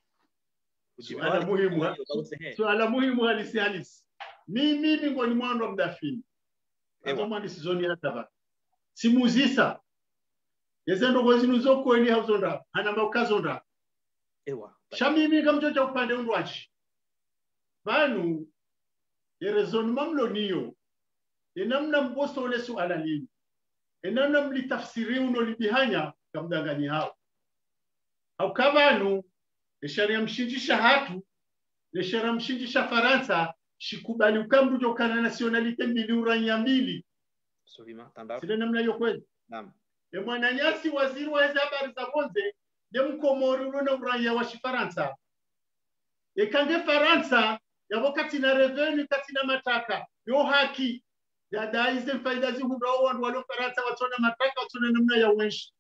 Suala muhimu halisi. Mimi ngoni mwando mdafini. Kama sizoni hata ba. Simuzisa. Yezendo gozi nuzoko ni hauzonda. Hana maukazonda. Ewa. Shamimi kamjoja upande undwachi. Banu yerezoni mamlo niyo. Enamna mboso ole suala lini. Enamna mlitafsiri unolibihanya kamdanganyi hao. Au kabanu Nesharia mshinjisha hatu, nesharia mshinjisha Faransa, shikubali ukambu jokana nationalite miliura mbili. Sovima, tandao. Sile namna hiyo kweli? Naam. Mwananyasi waziri wa habari za bonze, mkomori ulona uraia wa Faransa. Kange Faransa, ya wakati na revenu kati na mataka, yo haki, ya daize faida zi hudao walo Faransa watona mataka, watona namna ya wenshi.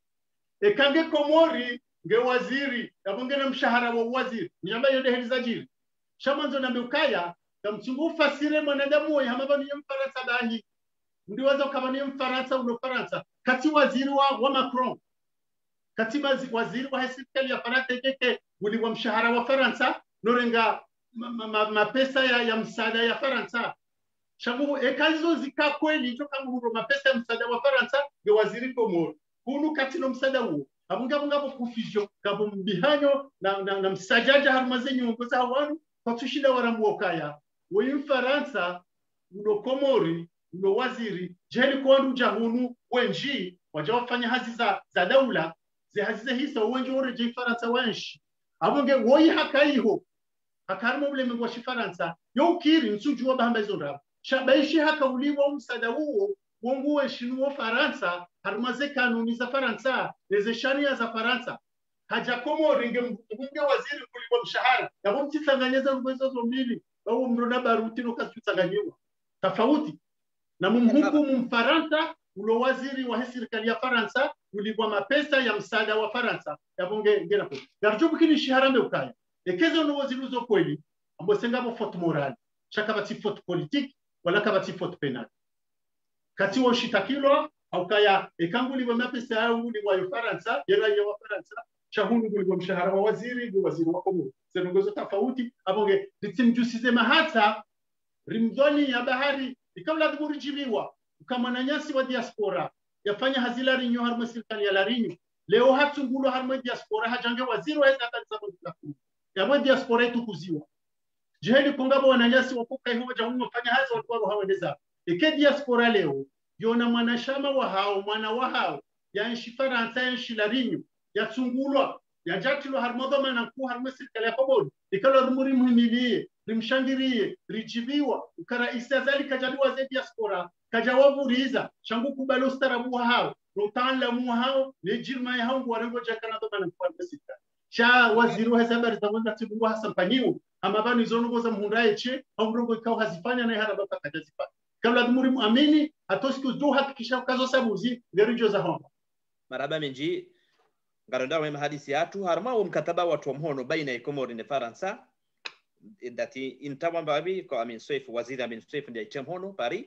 Kange Komori, nge waziri yabongena mshahara wa waziri nyamba yode helizajiri shamanzo na mbukaya kamchungu fasire mwanadamu wa hamaba ni mfaransa bani ndiwaza kama ni mfaransa uno Faransa kati waziri wa Macron kati waziri wa serikali ya Faransa keke uliwa mshahara wa Faransa norenga mapesa ya msaada ya Faransa shamu ekazo zika kweli ndio kama huko mapesa ya msaada wa Faransa nge waziri Komoro hunu kati no msaada huo abunga kufisho kabo mbihanyo na msajaja harumaze nyongoza hawanu kwa tushida waramuokaya wewe Faransa ndo Komori ndo waziri jeli kwa ndu jahunu wenji wajawafanya hazi za daula ze hazi hisa wenji oreje Faransa wanshi abunge woi hakaiho hakarmo ule mwa Faransa yokiri nsujua bahamba hizo ndaba shabaishi hakauliwa msada huo wonguwe shinuo Faransa harumaze kanuni za Faransa leze sharia za Faransa haja Komori nge waziri kuliwa mshahara yabo mtitanganyeza nguzo zo mbili au mrona barutino kasutsanganyiwa tofauti na mumhukumu Mfaransa ulo waziri wa serikali ya Faransa uliwa mapesa ya msaada wa Faransa yabo ngena kwa yarjubu kini shiharambe ukaya ekezo no waziri zo kweli ambo sengabo faute morale chaka bati faute politique wala kabati faute penale kati wa shitakilo au kaya ekanguli wa mapesa yao ni wa Faransa yera ya wa Faransa shahunu kwa mshahara wa waziri ni waziri wa Komoro zenongozo tofauti abonge litimjusize mahata rimdoni ya bahari ikawla dhurijibiwa kama nanyasi wa diaspora yafanya hazila rinyo harma serikali ya larinyo leo hatungulo harma diaspora hajange waziri wa habari za bonde ya wa diaspora itukuziwa jeheli kongabo wananyasi wakoka hiyo jamu wafanya hazo watu hawendeza eke diaspora leo yona mwanashama wa hao mwana wa hao ya nchi Faransa ya nchi larinyo ya tungulwa ya jatilo harmodoma na ku harma serikali ya Komoro ikalo rumuri muhimilie rimshangirie rijibiwa ukara isazali kajaliwa za diaspora kajawaburiza shangu kubalo starabu hao rotanla hao lejirma ya hao warengo jakana doma na ku harma serikali cha waziri wa habari za bonde tibu Hassan Panyiu amabani zongo za mhundaye che au mrongo ikao hazifanya na haraba pakajazifanya kabla dumuri muamini atosiku do hakikisha kazo sabuzi ngerijo za homa maraba menji ngaronda wa hadisi yatu harma wa mkataba watu mhono baina ya Komoro na Faransa dati intawamba abi kwa Amin Seif waziri Amin Seif ndiye chamhono Paris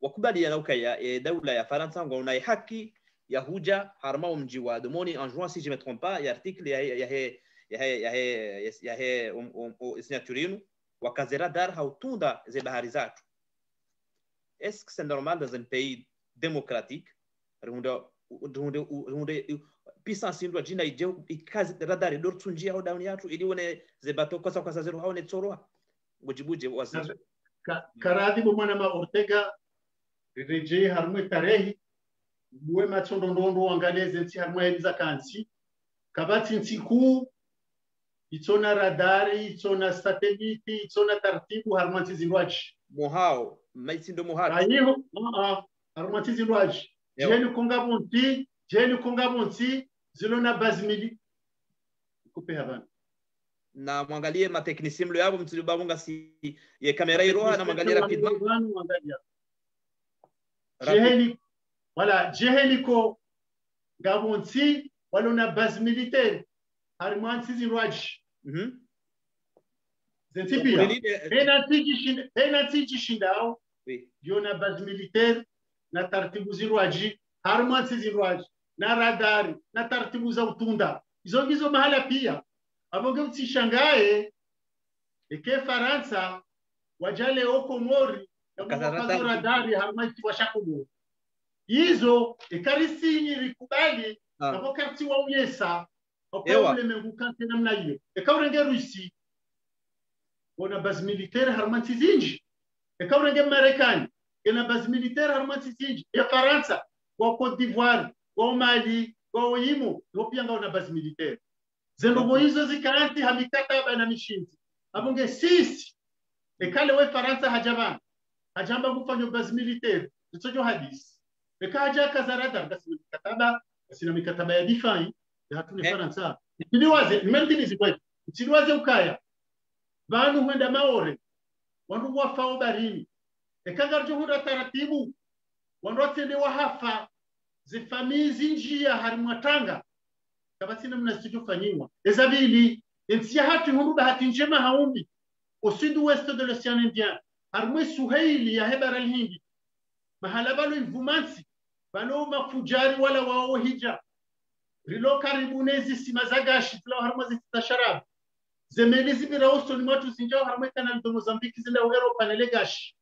wakubali ya ukaya daula ya Faransa ngona haki ya huja harma mji wa Domoni en juin si je me trompe pas ya article ya signature wakazera dar hautunda ze bahari zatu. Est-ce que c'est normal dans un pays démocratique puissance ndo jina ije ikazi radari dor tunjia au down yatu ili one ze bato kwa zero haone tsorwa ngojibuje waziri karadi bo mwana ma Ortega reje harmwe tarehi buwe matsondo ndondo wangaleze nti harmwe eliza kansi kabati ntiku itona radari itona satellite itona taratibu harmwe ntizingwachi mohao maitindo mohao ayiho harmwe ntizingwachi jeni konga bonti zilona base kupe habana na mwangalie ma technicien mlo yabo mtuli babunga si ye kamera iroha na mwangalie rapidement jeheli wala jeheli ko gabonsi wala na base militaire harman sizi rwaji zentipia penalty shindao na base militaire na taratibu zirwaji harman sizi rwaji na radari na taratibu za utunda hizo ndizo mahala pia abonge utishangae eke Faransa wajale oko mori kama radari harman washako hizo ekarisi rikubali hapo kati wa unyesa kwa ule mengukante namna hiyo ekaurenge Rusi wana base militaire harmanti zinji ekaurenge Marekani ina base militaire harmanti zinji ya Faransa kwa Cote d'Ivoire kwa Mali kwa Imo pia ngao base militaire zendo hizo zikaanti hamikataba na mishinzi abonge sisi ekale we Faransa hajamba kufanya base militaire tsojo hadisi ekaja kazarada basi mikataba ya define ya hatuni Faransa niliwaze nimentinizi kwetu niliwaze ukaya banu huenda maore wandu wafao barini ekangarjo hunda taratibu wandu atende wahafa zifamizi njia harimwatanga kabasina mnasichofanyiwa ezabili ensia hatu hundu bahati njema haumbi au sud-ouest de l'océan Indien harmwe Suhaili ya Hebar al-Hindi mahala balo ivumansi balo mafujari wala wao hija rilo karibunezi simazagashi tula harmazi tasharab zemelizi bila usto ni watu zinjao harmeta na Mozambique zile Europa na legashi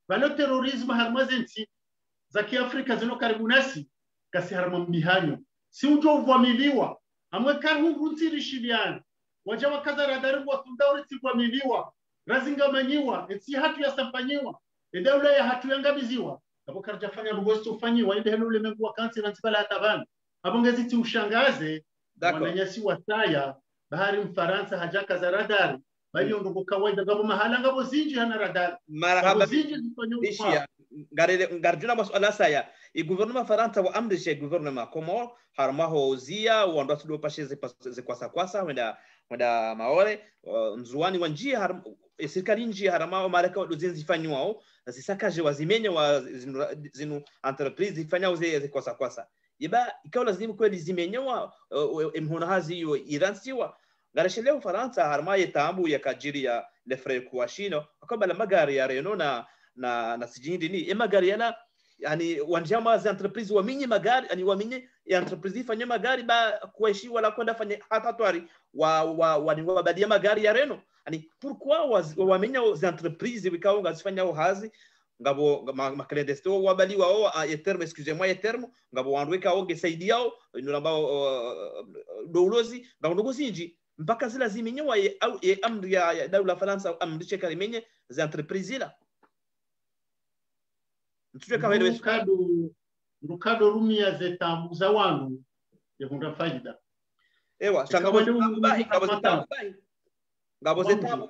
balo terrorism harmazensi za kiafrika zino karibunasi kasi harmambihanyo si ujo uvamiliwa amwe karhungu ntiri shiliani wajawa kaza radari wa tundauri tivamiliwa razinga manyiwa etsi hatu ya sampanyiwa edaula ya hatu yangabiziwa hapo karjafanya rugosto ufanyiwa ende helo ulimwengu wa kansi na ntibala hatabani abongezi ti ushangaze wananyasi wasaya bahari Mfaransa hajaka za radari bali ondogo kawaida gabo mahala ngabo zinji hana radari marhaba zinji zifanyiwa ngarjuna maswala saya i gouvernement Faransa wa amrishe gouvernement Comore harmaho zia wando tudo pashe ze kwasa wenda maore nzuani wa njia serikali njia harama mareka dozenzi fanywa zisakaje wazimenya wa zinu entreprise zifanya ze kwasa yeba ikawa lazima kweli zimenyewa emhona hazi hiyo iransiwa garasheleo Faransa harma yetambu ya kajiri ya le frère Kouachino akabala magari ya Renault na sijindi ni magari yana yani wanjama za entreprise waminye magari yani waminye entreprise ifanye magari ba kuishi wala kwenda fanye hata twari wa badia magari ya Renault yani pourquoi wamenya za entreprise wikao ngazifanya hazi ngabo makredisto wabali wao eterme excusez-moi eterme ngabo wandweka oge saidiao nurambao doulozi ngabo ndogozinji mpaka zila zimenyewa au amri ya daula Faransa amrishe kalimenye za entreprise la ntuje kama ile ndukado rumia zetambu za wanu yakunda faida ewa ngabo zetabu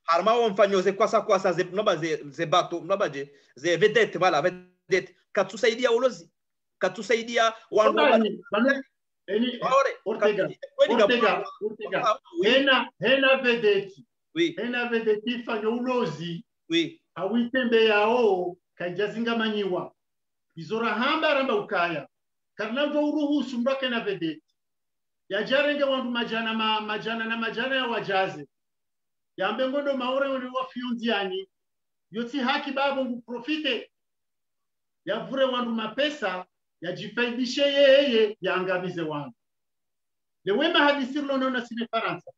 harma mfanyo ze kwasa ze noba ze bato noba ze vedette voilà vedette katusaidia ulozi katusaidia wandu Ortega hena vedette hena vedette fanyo ulozi awitembe yao kajazinga manyiwa izora hamba ramba ukaya karna ndo uruhusu mbake na vedette yajarenge wandu majana ya wajaze yambe ngondo maore wali wafyunziani yoti haki babo nguprofite yavure wandu mapesa yajifaidishe yeye yaangamize wandu lewema hadisirlo nona sine Faransa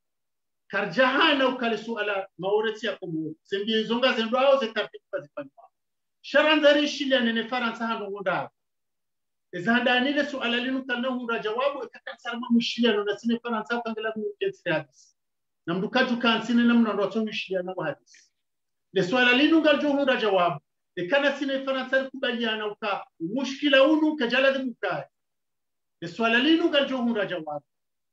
karjahana ukale suala maoreti ya komo sembi zonga zendo ao zetartifa zifanywa sharanzari shilia nene Faransa hando ngonda ezandanile suala linu kana hunda jawabu ekakatsarma mushilia nona sine Faransa kangela kukensi hadis namdukaju kansine namna ndo atongishilia na hadis le suala linu galjo hunda jawabu ekana sine Faransa kubaliana uka mushkila unu kajala demukai le suala linu galjo hunda jawabu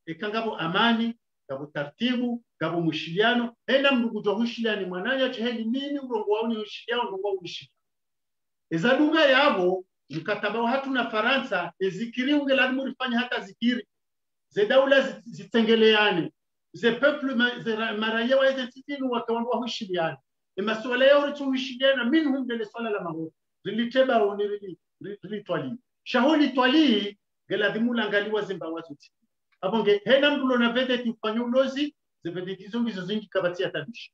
ekangabo amani gabo tartibu gabo mushiliano ena mdugujo hushiliani mwananya cheheli nini urongo wao ni hushiliano urongo wao hushiliano ezadunga yabo mkataba wa hatu na Faransa ezikiri unge lazima ulifanya hata zikiri ze daula zitengeleane ze peuple maraia wa zitinu wakawa hushiriana masuala yao tuhushiriana minhum de swala la maho ziliteba onirili ritwali shahuli twali geladhimula ngaliwa zimbawazuti abonge hena mdulo na vedeti ufanyulozi ze vedeti zongizo zingi kabatia tabishi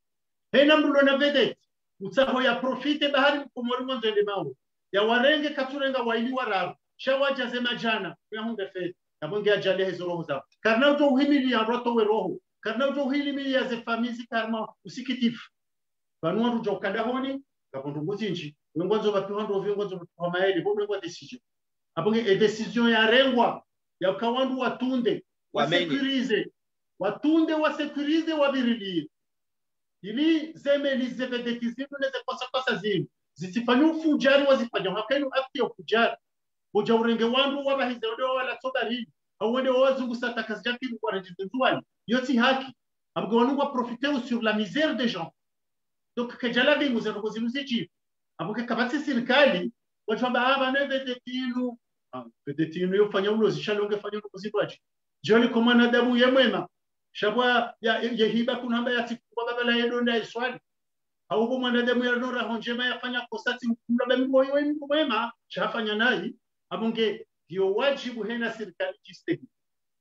hena mdulo na vedeti utsaho ya profite bahari mkomori mwanzo ende mao ya warenge katurenga waili warabu shawaja zema jana ya hunde fete abonge ajale hizo roho zao karna uto uhimili ya roto we roho karna uto uhimili ya ze famizi karma usikitifu banua rujo kandahoni kabondo muzinji wengonzo bapiwando viongozo kwa maeli bomo ngwa decision abonge decision ya rengwa ya kawandu watunde wasekurize wabirili ili zemeli zevedeti zinu neze kosa zinu zisifanya ufujari wazifanya hakainu afti ya ufujari uja urenge wandu wabahize wala sobari awende wazungu satakazi jaki kwa rejizenzuani yoti haki abgo wanungwa profiter sur la misère des gens donc kejala bingu zenu kuzinuzichi abuke kabati serikali wajamba haba ne vedeti inu yofanya ulozi shalonge fanya ulozi joli komana dabu yemwema shabwa ya hiba kuna hamba ya tikwa babala yedonda iswali au kwa mwanadamu ya nora honjema yafanya kosati mkumla bimbo yeye mwema shafanya nai abonge dio wajibu hena serikali jistegi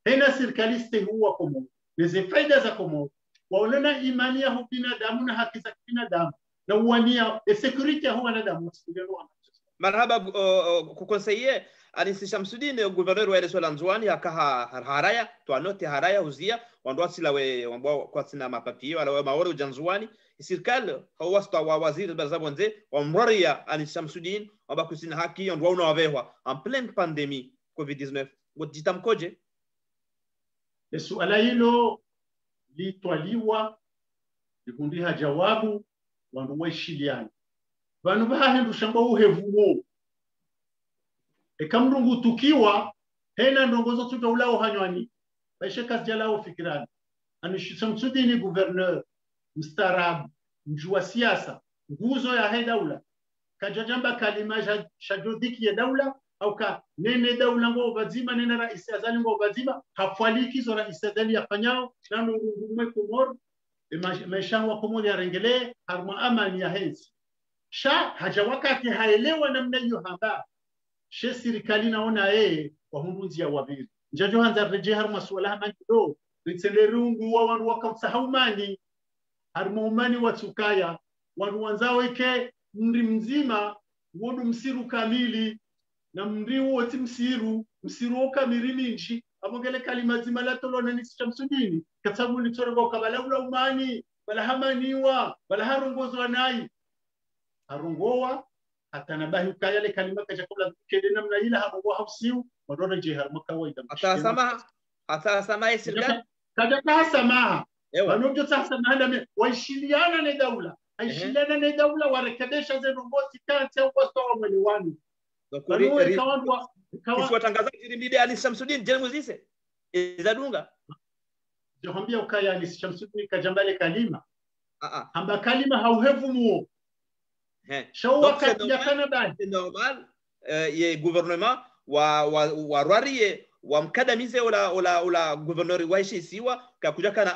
hena serikali stegi huwa komo leze faida za komo waonana imani ya binadamu na haki za binadamu na uwania security ya wanadamu marhaba kukonseye Anisi Shamsuddin gouverneur wa Reswa Lanzwani akaha haraya to anote haraya huzia wando asila we wambao kwa sina mapapie wala we maore ujanzwani serikali hawasta wa waziri baraza nze wa mraria Anisi Shamsuddin wabakusina haki wando una wavehwa en pleine pandemie covid-19 wajita mkoje suala hilo litwaliwa likundiha jawabu wando waishiliana banu bahendu shamba uhevuo ekamrungu tukiwa hena ndongozo tutaulao hanywani baishe kazi jalao fikirani Anisi Shamsuddin gouverneur mstarabu mjua siasa nguzo ya he daula kajajamba kalima shajodiki ya daula au ka nene daula ngo bazima nene rais azali ngo bazima hafaliki zo rais azali afanyao na ngumwe komor maisha wa komor ya rengele harma amani ya hensi sha haja wakati haelewa namna hiyo haba she serikali naona kwa hunduzi ya wabiri njajo hanza reje har masuala mangido ritselerungu wa wandu wakamsahaumani harmomani watukaya wandu wanzao eke mri mzima wodu msiru kamili na mri wote msiru kamili minji abongele kalima zima la tolo na Anisi Shamsuddin katabu ni torengo kabala ula umani bala hamaniwa bala harongozwa nai harongowa atanabahi ukayale kalima kaja kabla kede namna ila hapo hausiu wadona je har makawaida hata sama serikali kaja kasama wanojo sasa nanda waishiliana na daula aishiliana na daula warekebisha zenu ngozi kati au kwa sawa mwelewani dokuri kawa tangazaji limide Anisi Shamsuddin jeni muzise izadunga johambia ukaya Anisi Shamsuddin kajambale kalima hamba kalima hauhevu muo c'est normal ye gouvernement wa rwarie wa mkadamize ola gouverneur wa ishisiwa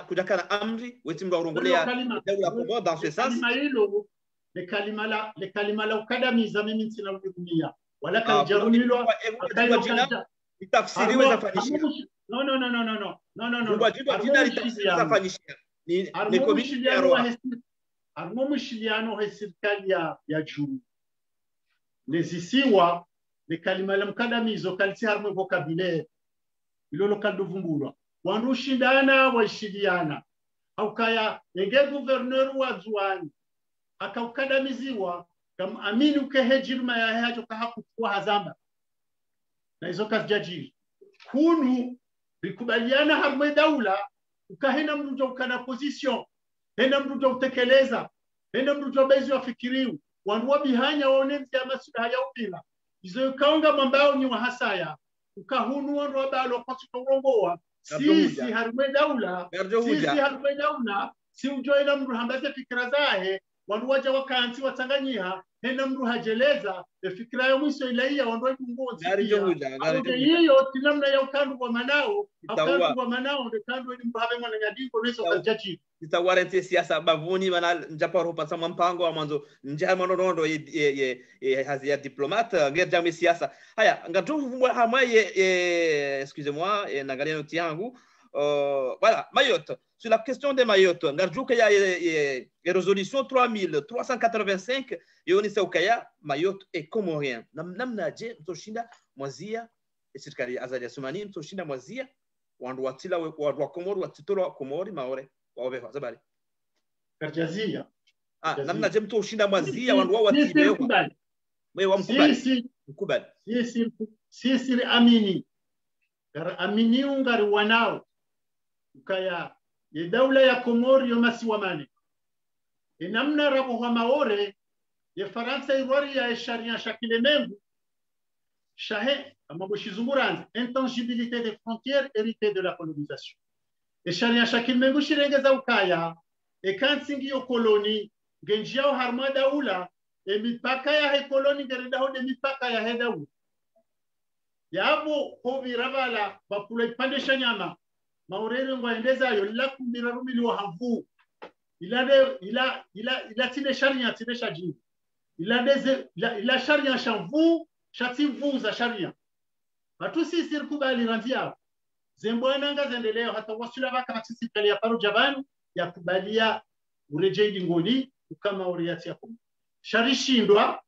kujaka amri wetu mwa urongolea daula komo dans ce sens le kalima la ukadamiza mimi sina udunia wala kaljarunilo itafsiriwe zafanishia no wajibu jina litafsiriwe zafanishia ni komishini ya roa armo mshiliano he serikali ya juu nezisiwa le kalima la mkadamizo kalisi harmo vocabulaire ilolo kaldovumbura wandu shindana waishiliana au kaya enge gouverneur wa Zwani akaukadamiziwa kama amini ukehejirma ya hajo kahakufua hazamba na hizo kazi jajiri kunu bikubaliana harmo daula ukahena mrujo ukana position hena mrujo utekeleza hena mrujo bezi wafikiriu wandu wabihanya waonenzi ya masuda ya upila izo kaunga mambao ni wahasaya ukahunu wandu wabalo kwa tukaungoa sisi harumwe daula si ujoina mru hambaze fikira zahe wandu waja wakansi watanganyiha hena mru hajeleza fikira ya mwiso ilaia wandu wakungozi pia hiyo tinamna ya ukandu kwa manao ukandu kwa manao ndio kandu ni mbabe mwana nyadingo neso kajachi itawarente siasa bavuni bana njaparo pasa mpango wa mwanzo njama manondo ye hazi ya diplomate ngeja mwe siasa haya ngatu hamwe excusez-moi naangalia noti yangu voilà Mayotte sur la question de Mayotte ngarjuka ya résolution 3385 yoni saukaya Mayotte et Comorien namna je mtoshinda mwazia serikali azali Asumani mtoshinda mwazia wandu watila wa Komoro watitolo Komori maore waoveho zabari karjazia namna je mtoshinda mwazia wandu watibewa wewe wamkubali mkubali sisi amini amini ungari wanao ukaya ye daula ya Komori yo masiwamani namna rabo wa maore ye Faransa irori ya sharia shakile mengu shahe amabo shizunguranze intangibilité des frontières héritées de la colonisation et sharia shakile mengu shirengeza ukaya kansingi yo koloni genjiao harma daula mipaka ya he koloni gerenda ho de mipaka ya he daula yabo ho virabala bapule pande shanyama maurere ngwaendeza yo la kumira rumili wa havu ila tine sharia tine shaji ila sharia shamvu shati mvu za sharia watu sisi kubali randia zembwana ngazendeleo hata wasula baka matisi kali ya paru jabani ya kubalia urejei ngoni kama uriati yako sharishindwa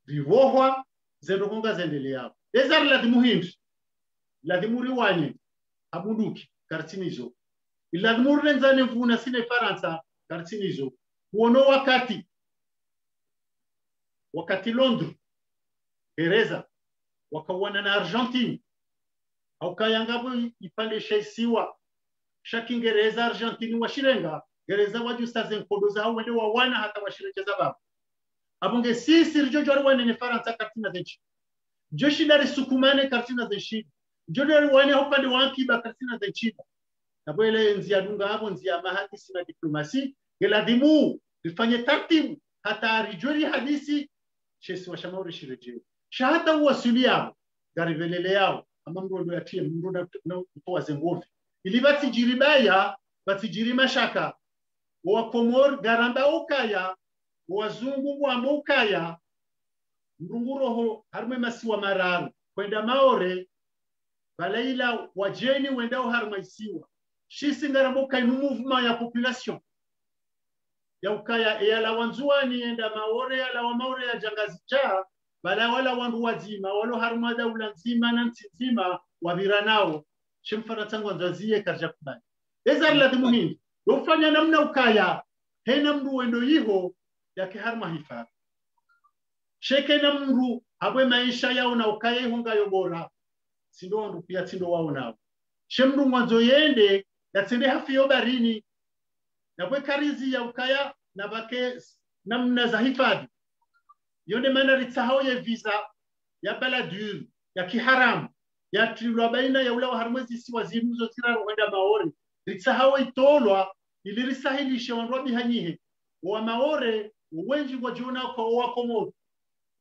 vivohwa zendonga zendeleo ezar la muhimbi la muri wanye abunduki kartinizo ila muri nzane vuna sine Faransa kartinizo kuono wakati Londres gereza wakawana na Argentine au kayangabo ipande shesiwa shakingereza Argentine washirenga gereza wajustaze nkodoza au wende wawana hata washirecheza baba abunge sisi rijojo arwane ne Faransa kartina zenchi joshi dari sukumane kartina zenchi jodari wane hopande wankiba kartina zenchi nabwele nzia dunga hapo nzia mahadisi na diplomasi geladimu rifanye tartibu hata arijori hadisi chesi washamauri shireje shahata uwasulia garivelele yao ama mrodo yatie mrodo na kutoa zengovi ili batijiribaya batijirima shaka wa Komor garamba ukaya wazungu wa mukaya mrunguroho harme masiwa mararu kwenda maore balaila wajeni wendao harmaisiwa shisi ngaramboka inu movement ya population ya ukaya yala wanzuani enda maore yala wa maore ya jangazi cha bala wala wandu wazima walo harmada ulanzima na nzima wabiranao shimfara tangu nzazie karja kubani ezar la muhimu ufanya namna ukaya hena mru wendo yiho yake harma hifa sheke na mru abwe maisha yao na ukaya hunga yobora sindo wandu pia sindo wao nao shemru mwanzo yende yatsende hafi yobarini na kwe karizi ya ukaya na bake namna za hifadhi yonde mana ritsahao ya visa ya baladur ya kiharamu ya trilwa baina ya ulawa harmwezi si wazimuzo tira wenda maori ritsahao itolwa ili risahilishe wanrobi hanyihe wa maore wenji wajiona kwa wa Komoro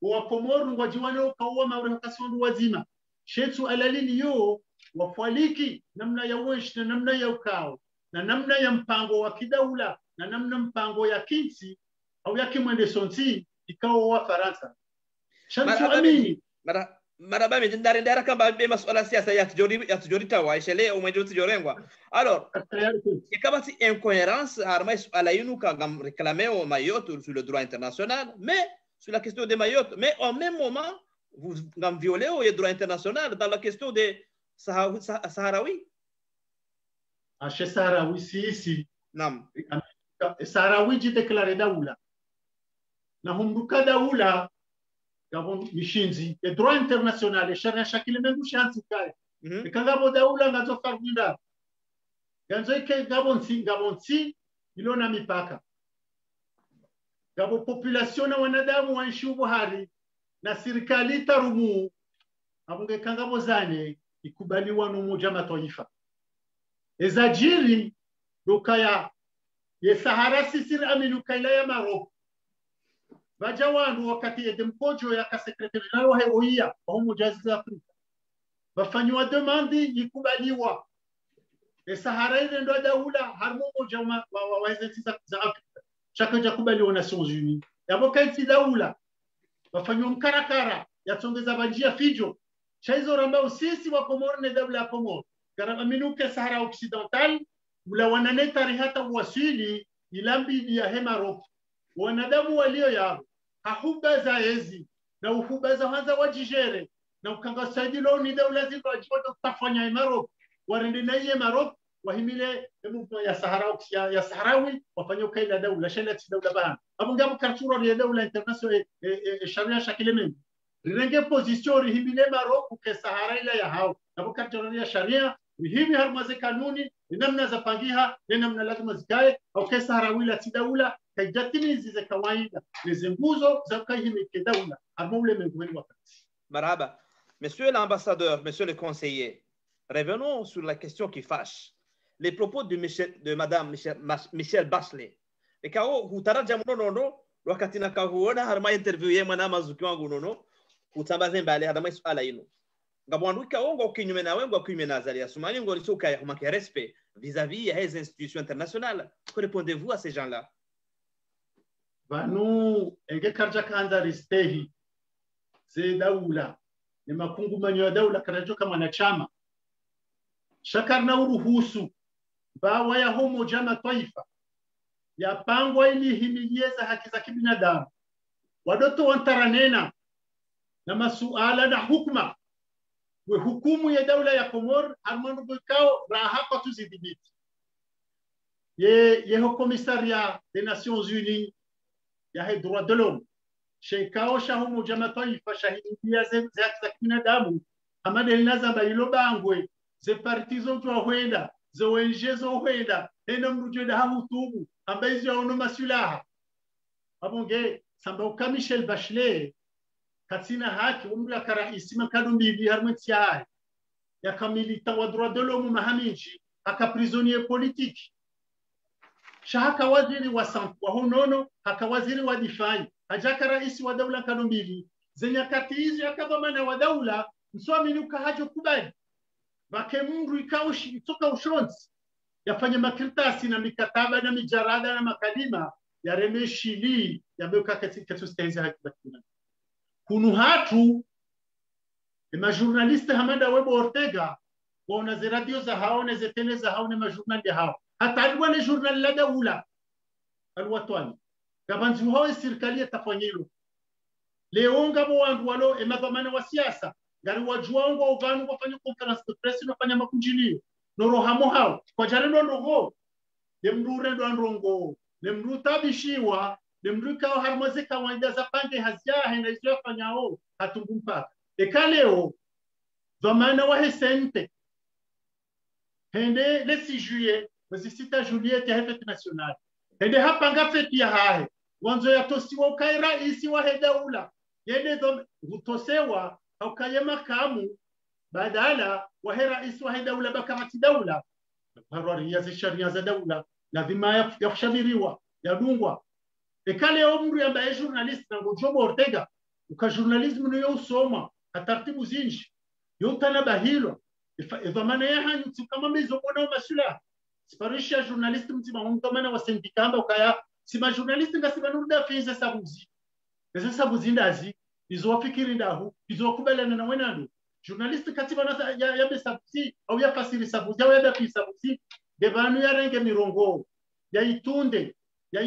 wa Komoro wajiwana kwa wa maore wakasi wandu wazima shetu alalini yo wafaliki namna ya wenshi na namna ya ukao na namna ya mpango wa kidaula na namna mpango ya kinsi au ya kimwende sonti ikawa wa Faransa shantu amini marabami ndara kamba be masuala siasa ya tujori tawa ishele umwejo tujorengwa alors kama si incohérence arma ala yunuka ngam réclamer Mayotte sur le droit international mais sur la question de Mayotte mais en même moment vous ngam violer le droit international dans la question des Sahraoui chez Sahraoui si nam Sahraoui ji déclaré daula na humbuka daula gabon mishinzi le droit international sharia shakile mengu shanti kai ikangabo daula ngazo farvinda ganzo ike gabon si ilona mipaka gabo population na wanadamu wanshi buhari na serikali tarumu abunge kangabo zane ikubaliwa na Umoja Mataifa ezajiri dokaya ye Sahara sisir aminu kaila ya Maroko baja wandu wakati ya demkojo ya kasekretari general wa heoia wa Umoja wa Afrika bafanywa demandi yikubaliwa ye Sahara ile ndo daula harmo Umoja wa za Afrika chaka jakubaliwa na Nations Unies yabo kaiti daula bafanywa mkarakara yatongeza banjia fijo chaizo ramba sisi wa Komoro ne daula ya Komoro karama minuke Sahara Occidental ula wananeta rihata wasili ilambi ya Hemarok wanadamu walio yao hahuba za ezi na uhuba za hanza wajijere na ukanga saidilo ni daula ziko wajipoto kutafanya Hemarok warende na Hemarok wahimile ya Sahara ya Saharawi wafanye ukaila daula shalati daula bana abungabu kartura ya daula international sharia shakile mengi rinenge position rihimile Marok ke Sahara ila ya hao abukartura ya sharia hivi harmaze kanuni namna za pangiha namna lazima zikae au ke Saharawi la daula kaijatimizi za kawaida les nguzo za kaihimike daula harmoule mengweli wakati. Marhaba. Monsieur l'ambassadeur, monsieur le conseiller, revenons sur la question qui fâche. Les propos de Madame Michelle Bachelet. Et kao hutaraja mnono wakati na kahuona harma interview ye mwana mazuki wangu nono hutambaze mbale harma suala hilo. Ngabwandu kaongo kinyume na wengo kinyume na Zalia Soumani ngo lisoka ya manque respect vis-à-vis des institutions internationales. Que répondez-vous à ces gens-là? Vanu enge karja kanda ristehi ze daula ni makungumanyo ya daula karajo kama wanachama shakarna uruhusu bawa ya Umoja Mataifa yapangwa ili himilieza haki za kibinadamu wadoto wantaranena na masuala na hukma we hukumu ya daula ya Komoro harmanu bukao raha kwa tuzidhibiti ye ho komisaria des Nations Unies ya he droit de l'homme shekao shahu Umoja Mataifa shahidia haki za kibinadamu amade linaza bailo bangwe ze partizo tu huenda ze ONG zo huenda ena mrujo da hutubu ambaye zio ono masulaha abonge samba Michelle Bachelet katina haki umla karaisi makadu mbili harmenti ya kamilita wa droit de l'homme mahaminji aka prisonnier politique shaka waziri wa sanfu wa honono haka waziri wa difai hajaka raisi wa daula kadu mbili zenye kati hizo yakadhamana wa daula mswamini ukahajo kubali wake mungu ikaushi itoka ushonzi yafanye makritasi na mikataba na mijarada na makalima ya remeshili ya meuka katika sustenzi haki bakina kunu hatu ma journaliste Hamada Webo Ortega wana ze radio za hao na ze tele za hao na ma journal hao hata alikuwa ni journal la daula alwatwani kabanzi hao serikali tafanyilo leo ngabo wangu walo emadhamana wa siasa gari wajuango uvanu wafanya conference de presse no fanya makunjilio noro hamo hao kwa jarendo ndogo demdure ndo ndongo demrutabishiwa demruka harmoze kawaida za pange hazia henda hizo fanyao hatumbumpa ekaleo dhamana wa hesente hende le 6 juillet mwezi 6 juillet ya fete nationale hende hapa ngafeti ya hahe wanzo ya tosiwa ukaira isi wa hedaula yende hutosewa au kayema kamu badala wa rais wa daula bakamati daula harari ya sharia za daula lazima yafshamiriwa yadungwa ekale umri ambaye journalist na Jomo Ortega uka journalism no yosoma ataratibu zinji yotana bahilo dhamana ya hanyu kama mizo bona masula siparisha journalist mtima mtomana wa sindikamba ukaya sima journalist ngasiba nurda fiza sabuzi eza sabuzi ndazi izo wafikiri ndahu izo wakubaliana na wenando journaliste katiba na ya besabuzi au ya fasiri sabuzi au ya da fisabuzi devanu ya renge mirongo ya itunde ya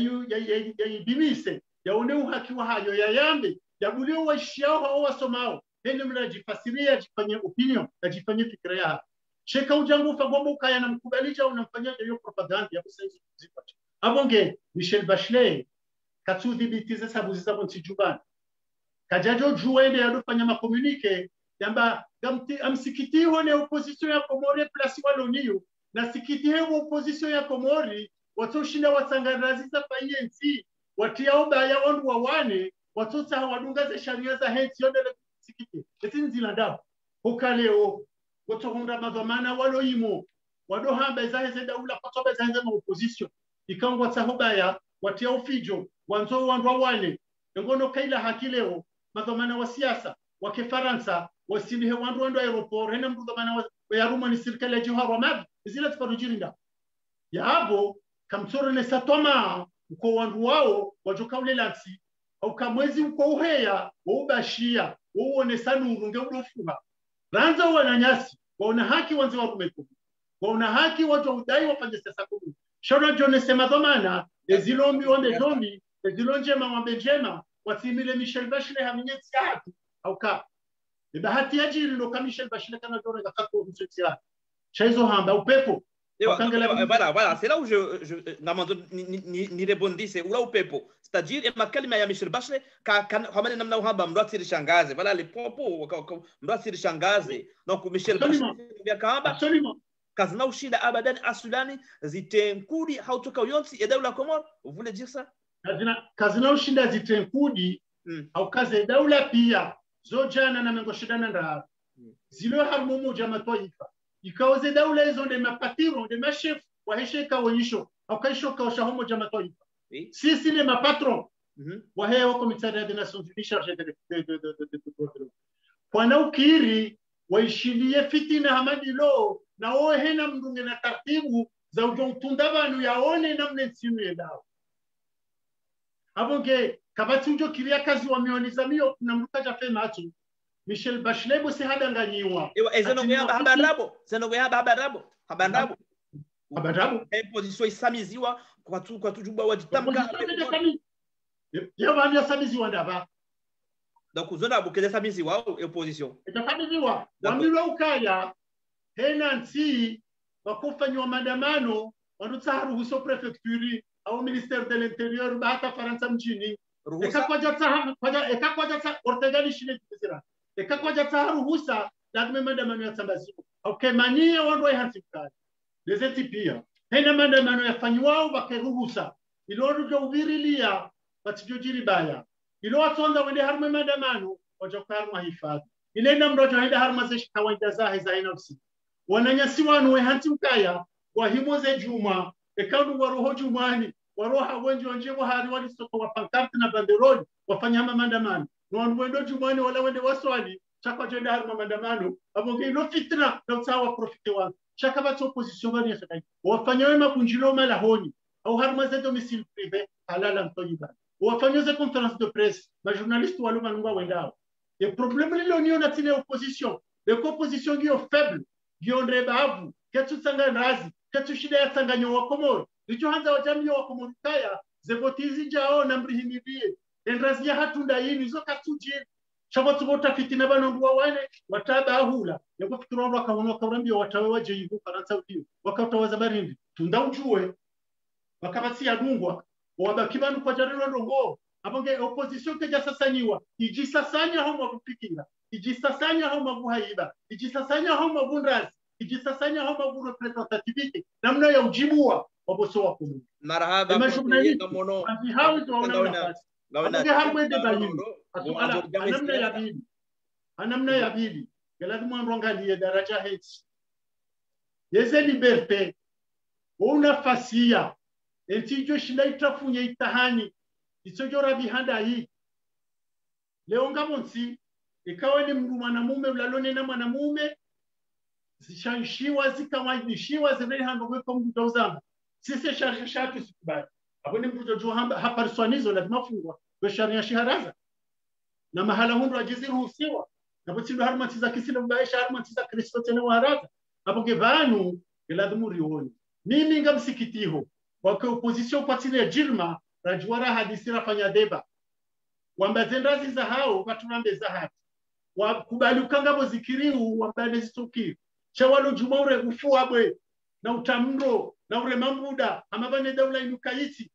ibimise ya one uhaki wa hayo ya yambe ya bulio wa shiao au wasomao ndio mnajifasiria jifanye opinion ajifanye fikra ya sheka ujangu fagomba ukaya na mkubalija unamfanyia hiyo propaganda ya kusenzi kuzipacha abonge Michelle Bachelet katudhibitiza sabuzi za mtijubani kajajo juende yadofanya makomunike yamba amsikiti hone opposition ya Komori plus waloniyo na sikiti hewo opposition ya Komori watoshinda watsangarazi za payenzi watia ubaya wandu wawane watotsa hawadunga za sharia za hensi yodele sikiti etinzila ndabo hokaleo wotohunda madhamana waloimo wadohamba za heze daula kotobe za heze opposition ikangwa tsahobaya watia ufijo wanzo wandwa wale ngono kaila hakileo madhamana wa siasa wa kifaransa wasilihe wandu wando aeroport hena mdhamana wa yaruma ni serikali ya Johor Ahmed zile tparujirinda yabo kamtsoro ne satoma uko wandu wao wajokaule lansi au kamwezi uko uheya ubashia uone sanuru ngeudofuha ranza wananyasi waona haki wanze wa kumeku waona haki watu udai wafanye siasa kuu shona jone sema dhamana ezilombi wande zombi ezilonje mambe jema wasimile Michel Bachelet haminyetsi hatu au ka bahati ya jiri ndo kama Michel Bachelet kana dore gakako mtsia chaizo hamba upepo voilà c'est là où je ni répondis c'est là où pepo c'est-à-dire ma kalima ya Michel Bachelet kama namna uhamba mndoatiri shangaze voilà les propos mndoatiri shangaze donc Michel Bachelet ya kamba absolument kazina ushida abadan asulani zitenkudi hautoka yonsi ya daula Comore vous voulez dire ça kazina ushinda zitenkudi au kaze daula pia zojana na mengoshidana nda zilo harmu moja mataifa ikaoze daula hizo ndio mapatiro ndio machef wa hesheka wonyisho au kaisho kaosha homo ja mataifa sisi ni mapatron wa heo commissariat des Nations Unies chargé de kwa na ukiri waishilie fitina hamadilo na oe hena mdunge na taratibu za ujotunda banu yaone namna nsinu yedao abonge kabati unjo kiria kazi wa mioniza mio na mrukaja fema atu Michel Bachelet bose hadanganyiwa ewa ezeno habarabo position isamiziwa kwa tujuba wajitamka ya banya samiziwa ndaba donc zona bukele samiziwa opposition itakamiziwa wamilo ukaya hena nsi wakufanywa maandamano wanutsaharu huso prefecture au ministère de l'intérieur bahata Faransa mjini ekakwaja tsa ortegani shine tizira ekakwaja tsa ruhusa lazima maandamano ya sambaziwa okay mania wando ihansikana lezeti pia hena maandamano yafanywa bakeruhusa iloru jo ubirilia batijojiri baya ilo watonda wende harma maandamano wajokarma hifadhi ilenda mrojo henda harma zeshi kawaida zahe za inafsi wananyasiwa no ihansikaya wa himoze juma ekandu waroho jumani waroha wengi wanjebo hari wali soko wa pankarte na banderoli wafanya maandamano no wendo jumani wala wende waswali chakwa jenda harma maandamano abonge ilo fitna na utawa profite wa chaka ba opposition bani yasaka wafanya makunjilo mala honi au harma za domicile privé halala mtoyiba wafanya za conférence de presse ma journaliste walo manungwa wendao et problème lilo niona tine opposition de opposition gio faible gio ndebavu ketu tsanga razi ketu shida ya tsanganyo wa Komoro ndicho hanza wajamii wa Komoro kaya zevotizi jao na mrihimibie endrazi ya hatunda yini zo katuje chabo tubota fitina bano ndwa wane wataba hula yako fikiro wakaona kaurambia watawe waje yuko Faransa udio wakatawaza barindi tunda ujue wakabati ya dungwa wabaki banu kwa jarino ndongo abonge opposition keja sasanyiwa ijisasanya homo kupikira ijisasanya homo buhaiba ijisasanya homo bundrazi ijisasanya homo representativity namna ya ujibua waboso wako marhaba kwa mono hawi tuona nafasi abonge harwende bayini anamna ya bibi lazima mwangalie daraja heti yeze liberté una fasia entijo shinda itafunye itahani isojora bihanda hii leo ngamonsi ikawa ni mwanamume ulalone na mwanamume zishanshiwa zikawaidishiwa zile hando kwa mtu uzamba sisi sharisha shatu sikubali abone mtu jo hapa riswanizo lazima fungwa kwa sharia shiharaza na mahala hundo ajiziruhusiwa na butindo harmati za kisile mbaisha harmati za Kristo tena waraza hapo kevanu lazima rioni mimi ngamsikitiho kwa opposition kwa tine Dilma rajwara hadisi rafanya deba wambazendazi za hao waturambe za hati wakubali ukangabo zikiriu wambane zituki chawalo jumaure ufuabwe na utamro na ure mambuda amabane daula inukaiti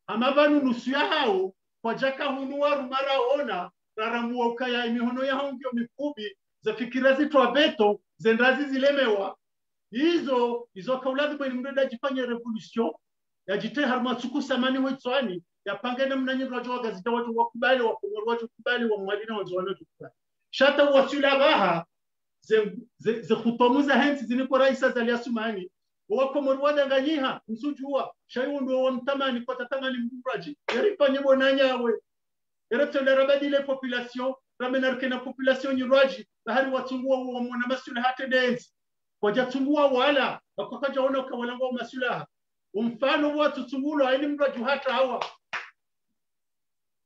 amabanu nusu ya hao kwa jaka hunua rumara ona raramuwa ukaya imihono ya hongyo mikubi za fikira zitu abeto zendazi zilemewa hizo kauladi mweni mreda jifanya revolution ya jite harmasuku samani wetswani ya pangene mnanyi rajo gazita watu wakubali watu kubali wa mwadina wazwana tukubali shata wasula baha ze khutomuza hensi ziniko raisa za liasumani wakomori wadanganyiha msujua shayu ndo wamtamani kwa tatamani mbraji yarifanye bonanyawe eretenda rabadile population ramenarkena population nyiraji bahari watungua wa mwana masula hata dance kwa jatungua wala akaja ona kawalanga masula umfano watu tungulo aini mbraji hata hawa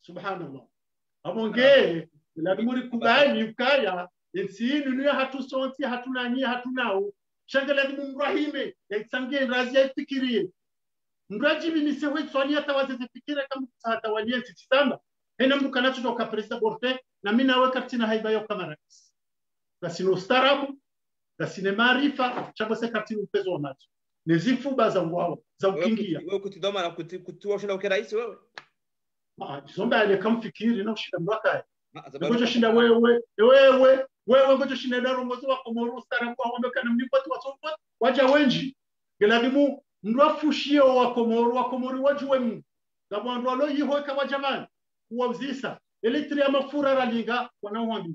subhanallah amonge ladumuri kubali ukaya ensinu ni hatusonti hatunani hatunao shangala mumrahime yaitsange razi yafikirie mraji binise wetswani atawaze fikira kama tatawalie titamba hena mtu kanacho toka presa borte na mimi nawe katina haiba yo kama rais basi no starabu basi ne maarifa chabo se katina upezo wa macho nezifu baza wao za ukingia wewe kutidoma na kutua shinda uke rais wewe zomba ile kamfikiri na ushinda mwaka ngoja shinda wewe ngoja shinda daro mozo wa komoro starabu wa wameka na mnipati wasompa waja wenji geladimu mrafushie wa komoro wajuwe mu gabandu alo yiho kama jamani kuwazisa elektria mafura ralinga wanauhambi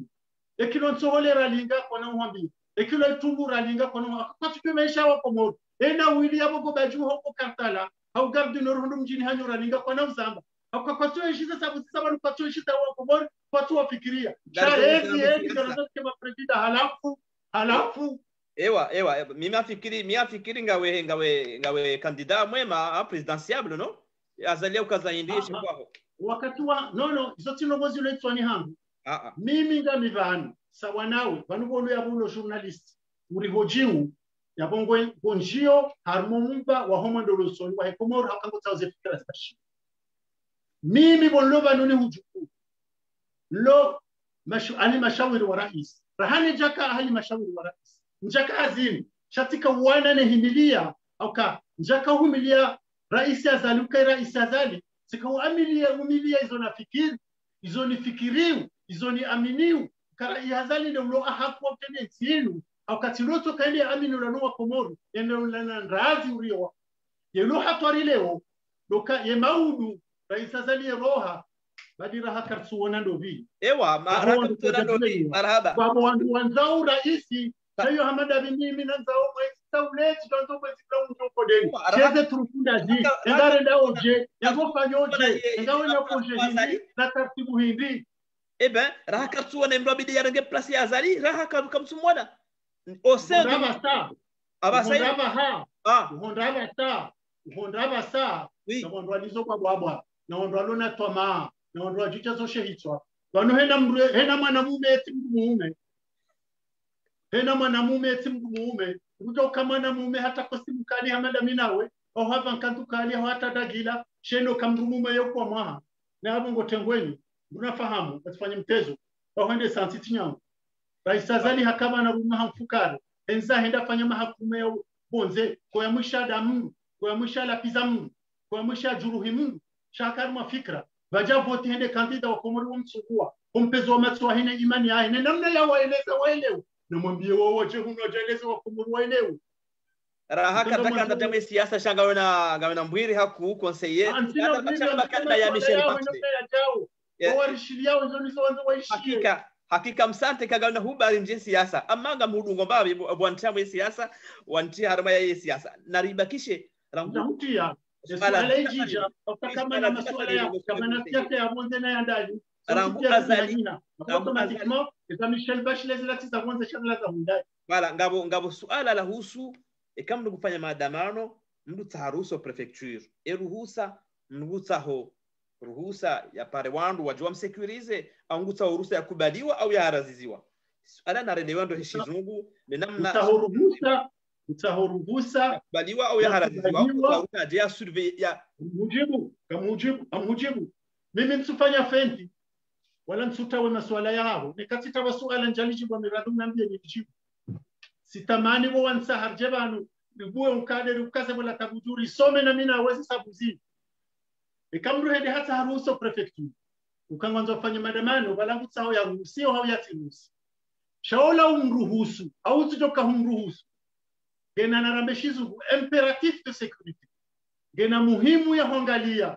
ekilo nsole ralinga wanauhambi ekilo tumbu ralinga wanauhambi kwa tupe maisha wa komoro ena wili abo baju hoko kartala au gardu norundo mjini hanyo ralinga wanauzamba kwa tuwe ishiza sababu sababu kwa tuwe ishiza wa komoro kwa tuwe fikiria sharezi ndio kama president halafu ewa mimi afikiri ngawe kandida mwema presidentiable no azalia ukazaindisha kwao wakati wa no zote nogozi uletwani hangu mimi ngamivana sawa nawe vanubolo yabulo journalist uri hojiu yabongwe bonjio harmomba wa homo ndolosoni wa hekomoro hakango tauze fikra zashi mimi bonlo banuni hujuku lo mashawiri wa rais rahani jaka hali mashawiri wa rais njaka azini shatika wana nehimilia auka njaka humilia rais azaluka rais azali sikawaamilia hizo nafikiri hizo nifikiriu hizo ni aminiu kara ihazali ndio lo hapo tendency yenu au katiloto kaende aminu la noa komoro ndio la razi ulio yelo hatwari leo doka ye maudu rais azali roha badira hakarsuona ndo vi ewa marhaba babo wanzao raisi hayo hamada mimi nanzao tauleti ndo kwa siku mtoko deni cheze turufunda zi ngare ndaoje yagofanyoje ngawe na projet hindi na taratibu hindi raha kartuwa na mrabidi ya range plus ya azali raha kamsumwana osendo abasai hondaba sa na bondo alizo kwa bwabwa na bondo alona toma na bondo ajicha zo shehitwa bano hena mwanamume eti mume hena mwanamume eti mume kutoka mwanamume hata kosimkali hamada minawe au hapa nkantukali au hata dagila sheno kamrumume yoko mwaha na hapo ngotengweni unafahamu usifanye mtezo au hende sansiti nyangu rais azali hakama na rumu hamfukari enza henda fanya mahakume ya bonze kwa ya mwisha damu kwa ya mwisha lapiza mungu kwa ya mwisha juruhi mungu shakari mafikra vaja voti hende kandida wa komori wa msugua umpezo wa matsuwa hine imani ya hine namna ya waeleza waelewu na mwambie wao wache hunajeleza wa komori waelewu raha kanda jamu siasa shangawe na mbwiri haku conseiller na ya Michel Pate hakika msante kagauna hubari mje siasa amanga mhudungo mbabi bwantamu siasa wanti harma ya siasa naribakishe rangutia swala ijija kama na masuala ya kama na siasa ya bonde na ya ndani rangu azali automatiquement et Michel Bachelet la tisa bonde shangla za mundai wala ngabo suala la husu kama ndo kufanya maandamano mdu taharuso prefecture ruhusa mnugutaho ruhusa ya pare wandu wajua msekurize au nguta ruhusa ya kubaliwa au ya haraziziwa ala narelewa ndo heshizungu ni namna utahoruhusa kubaliwa au ya haraziziwa au ya survey ya mujibu mimi msufanya fenti wala msutawe masuala yao nikatita wasuala njalishi kwa miradu nambie nijibu sitamani wo wansa harjebanu nibuwe ukaderi ukase wala tabujuri some na mina awezi sabuzi ikamru hedi hata haruhuso prefecture ukanganza kufanya maandamano wala kutsao ya ruhusi au yatiruhusi shaola umruhusu au tutoka humruhusu gena narambeshizu imperatif de sécurité gena muhimu ya hongalia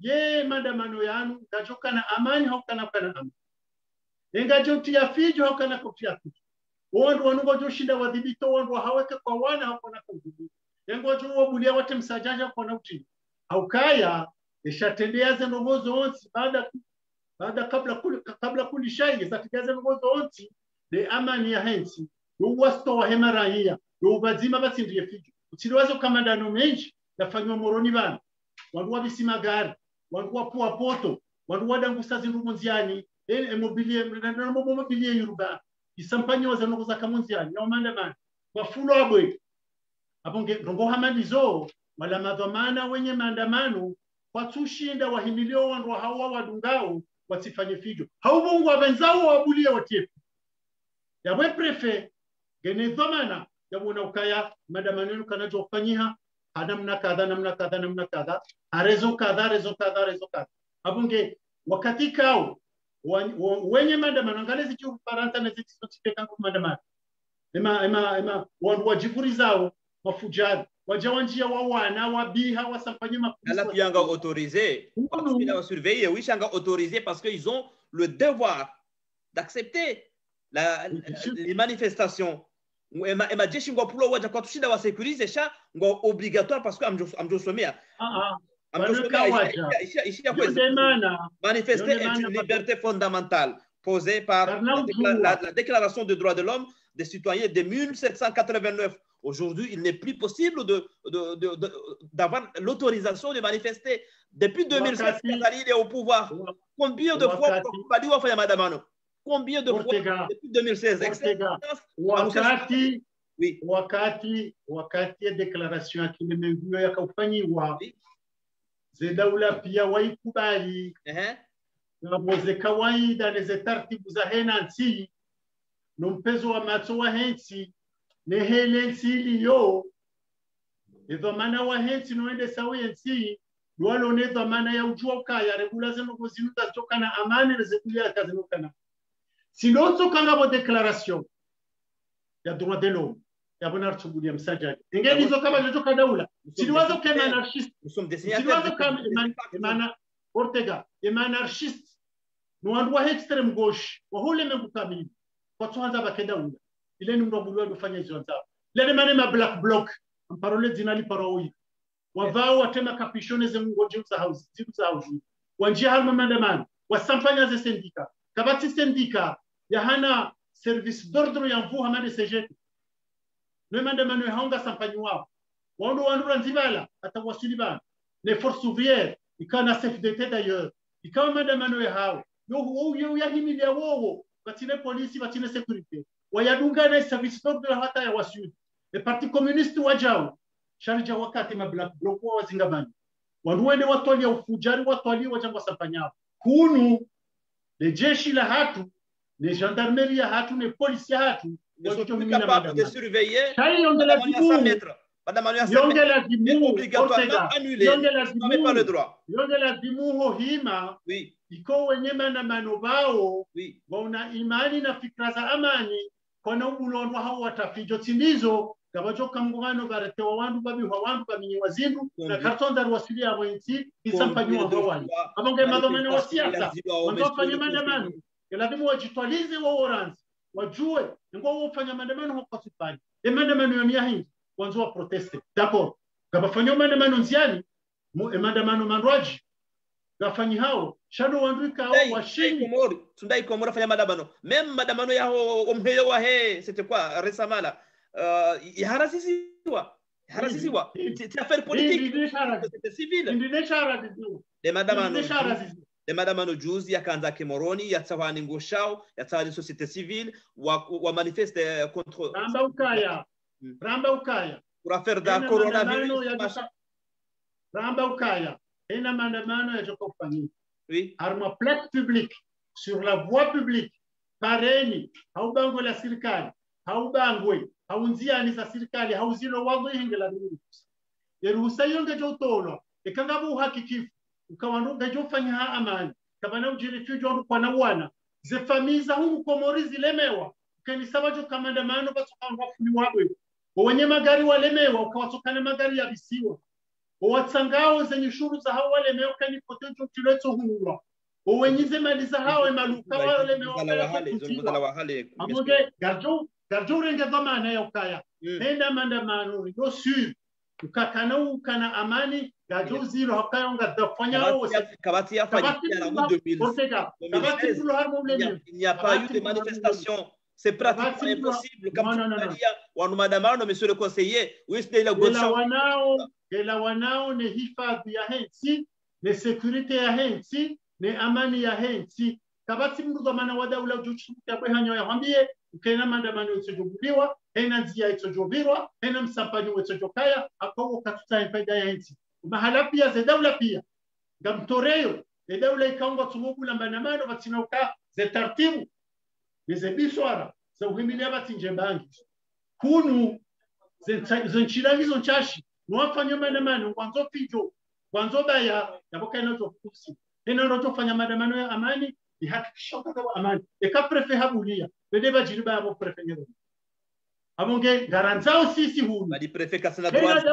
ye maandamano yanu gajoka na amani au kana amani engajo ya fijo au kana kopia fijo wandu wanungo joshinda wadhibito wandu haweke kwa wana hapo na kudhibiti yengo jo wabulia wote msajaja kwa nauti au kaya ishatendea zendomozo onsi baada kabla kulishai zatigaza zendomozo onsi de amani ya hensi uwasto wa hema raia ubazima basi ndiye fiju utiliwazo kama ndano menji yafanywa moroni bana wandu wabisima gari wandu wapua poto wandu wadangusa zindumu nziani mobilie yuruba isampanyo za nuko za kamunziani na umandamano wafulo abwe abonge rongo hamalizo wala madhamana wenye maandamano watushinda wahimilio wandu hawa wadungao wasifanye fijo haubungu wabenzao wabulie watiefu yabwe prefe gene dhamana yabuna ukaya maandamano kanajo kufanyiha namna kadha arezo kadha abunge wakati kao wenye maandamano ngalezi chu Faransa na ziti sotika kwa maandamano ema wajifuri zao mafujari wajawanjia wawana wabiha wasampanye mapolisi là tu as autorisé parce qu'il a surveillé oui ils ont autorisé parce qu'ils ont le devoir d'accepter les manifestations ema jeshi ngo pulo waja kwa tushida wa sécuriser sha ngo obligatoire parce que amjosomea manifester est une liberté fondamentale posée par la Déclaration des droits de l'homme des citoyens de 1789. Aujourd'hui, il n'est plus possible d'avoir l'autorisation de manifester. Depuis 2007, il est au pouvoir. Combien de fois Combien de fois depuis 2016? Wakati déclaration akimemenguyo yakafanyiwa zedaula pia waikubali ngaboze kawaida neze taratibu za henansi no mpezo wa matso wa hensi nehele nsiliyo edhamana wa hensi noende sawi nsi walo ne dhamana ya ujua ukaya regula zeno gozinuka zitokana amani rezekulia kazinukana siloto kanga bo declaration ya droit de l'homme ya bona artubulia msajaji ngeni hizo kama nitoka daula siliwazo kama anarchist siliwazo kama emana Ortega anarchist no andwa extreme gauche wa hole mengukamili kwa tuanza bakedaula ile ni mrobulwa dofanya hizo nzao ile mane ma black bloc amparole zinali paroi wavao watema kapishone ze ngoje za house zitu za house wanjia halma mandamano wasamfanya ze sindika kabati sindika ya hana service d'ordre ya mvu hamade sejeti no mandamano ya honga sampanywa wando wandura nzibala atawasili bana les forces ouvrières ikana CFDT d'ailleurs ikawa mandamano ya hao yo ya himilia wowo batine polisi batine sécurité wayadunga na service d'ordre hata ya wasiu le parti communiste wajao sharja wakati ma black bloc wa zingamani wanuende watoli ya ufujari watoli wajangwa sampanyao kunu le jeshi la hatu les gendarmerie ya hatu ne polisi ya hatu ne sont plus capables de surveiller obligatoirement annulé. Vous n'avez pas le droit. Oui. Iko wenye maandamano bao wana imani na fikra za amani kona ubulondo hao watafijo timizo gabajoka mngano barete wa wandu babi wa wandu baminyi wazindu na kartonda ruwasili ya wenzi isampanywa hawani abonge madhomeno wa siasa wangofanya maandamano lazima wajitwalize wa orange wajue ngo wafanya maandamano hapo sifani maandamano yonia hii wanzo wa proteste d'accord gabafanya maandamano nziani maandamano manroji gafanyi hao shado wandika hao washingi komori tundai komori fanya maandamano même maandamano yao omheyo wa he c'était quoi récemment là harasisiwa c'est affaire politique c'est civil les maandamano juzi yakaanza Kemoroni yatsawani ngoshao yatsawani société civile wa manifeste contre Ramba ukaya pour affaire da coronavirus Ramba ukaya ina maandamano ya joko kufanyika oui arma plaque publique sur la voie publique pareni au bango la serikali au bangwe au nziani za serikali au zilo wago ingela nini yeruhusa yonge jotolo ekangabo uhakikifu ukawanduga jofanya ha amani kabana ujirifujwa kwa nawana ze famiza huko Komori zilemewa kanisaba jo kamandamano batokanga fuli wabwe wenye magari walemewa ukawatokana magari ya bisiwa watsangao zenye shuru za hao walemewa kani potencho tuleto huwa wenye mali za hao maluka walemewa amoge garjo renga dhamana ya ukaya nenda maandamano yo sur ukakana ukana amani gaju zero hakayonga dafanya wose kabati ya fanya la route 2016 il n'y a pas eu de manifestation. C'est pratiquement impossible. Comme tu l'as dit, on madamano, monsieur le conseiller, oui, c'est la gauche. Ela wanao ne hifadhi ya hensi, ne security ya hensi, ne amani ya hensi. Kabati mrugo mana wadaula ujuchu ya kwe hanyo ya hambie, ukena mandamano uchojoguliwa, hena nzia uchojovirwa, hena msampanyo uchojokaya, akawo katuta mpeda ya hensi. Mahala pia ze daula pia. Gamtoreyo, ze daula ikaunga tumugu na mandamano, vatinauka ze tartibu. Ze biswara, ze uhimilia batinje bangi. Kunu, ze nchirangi zonchashi, mwafanya mandamano, wanzo fijo, wanzo baya, yaboka inoto kusi. Hena roto fanya mandamano ya amani, ihakikisha kwa amani. Eka prefe habulia, bedeba jiriba yabo prefe nyero. Amonge garanzao sisi hulu. Badi prefe kasana droit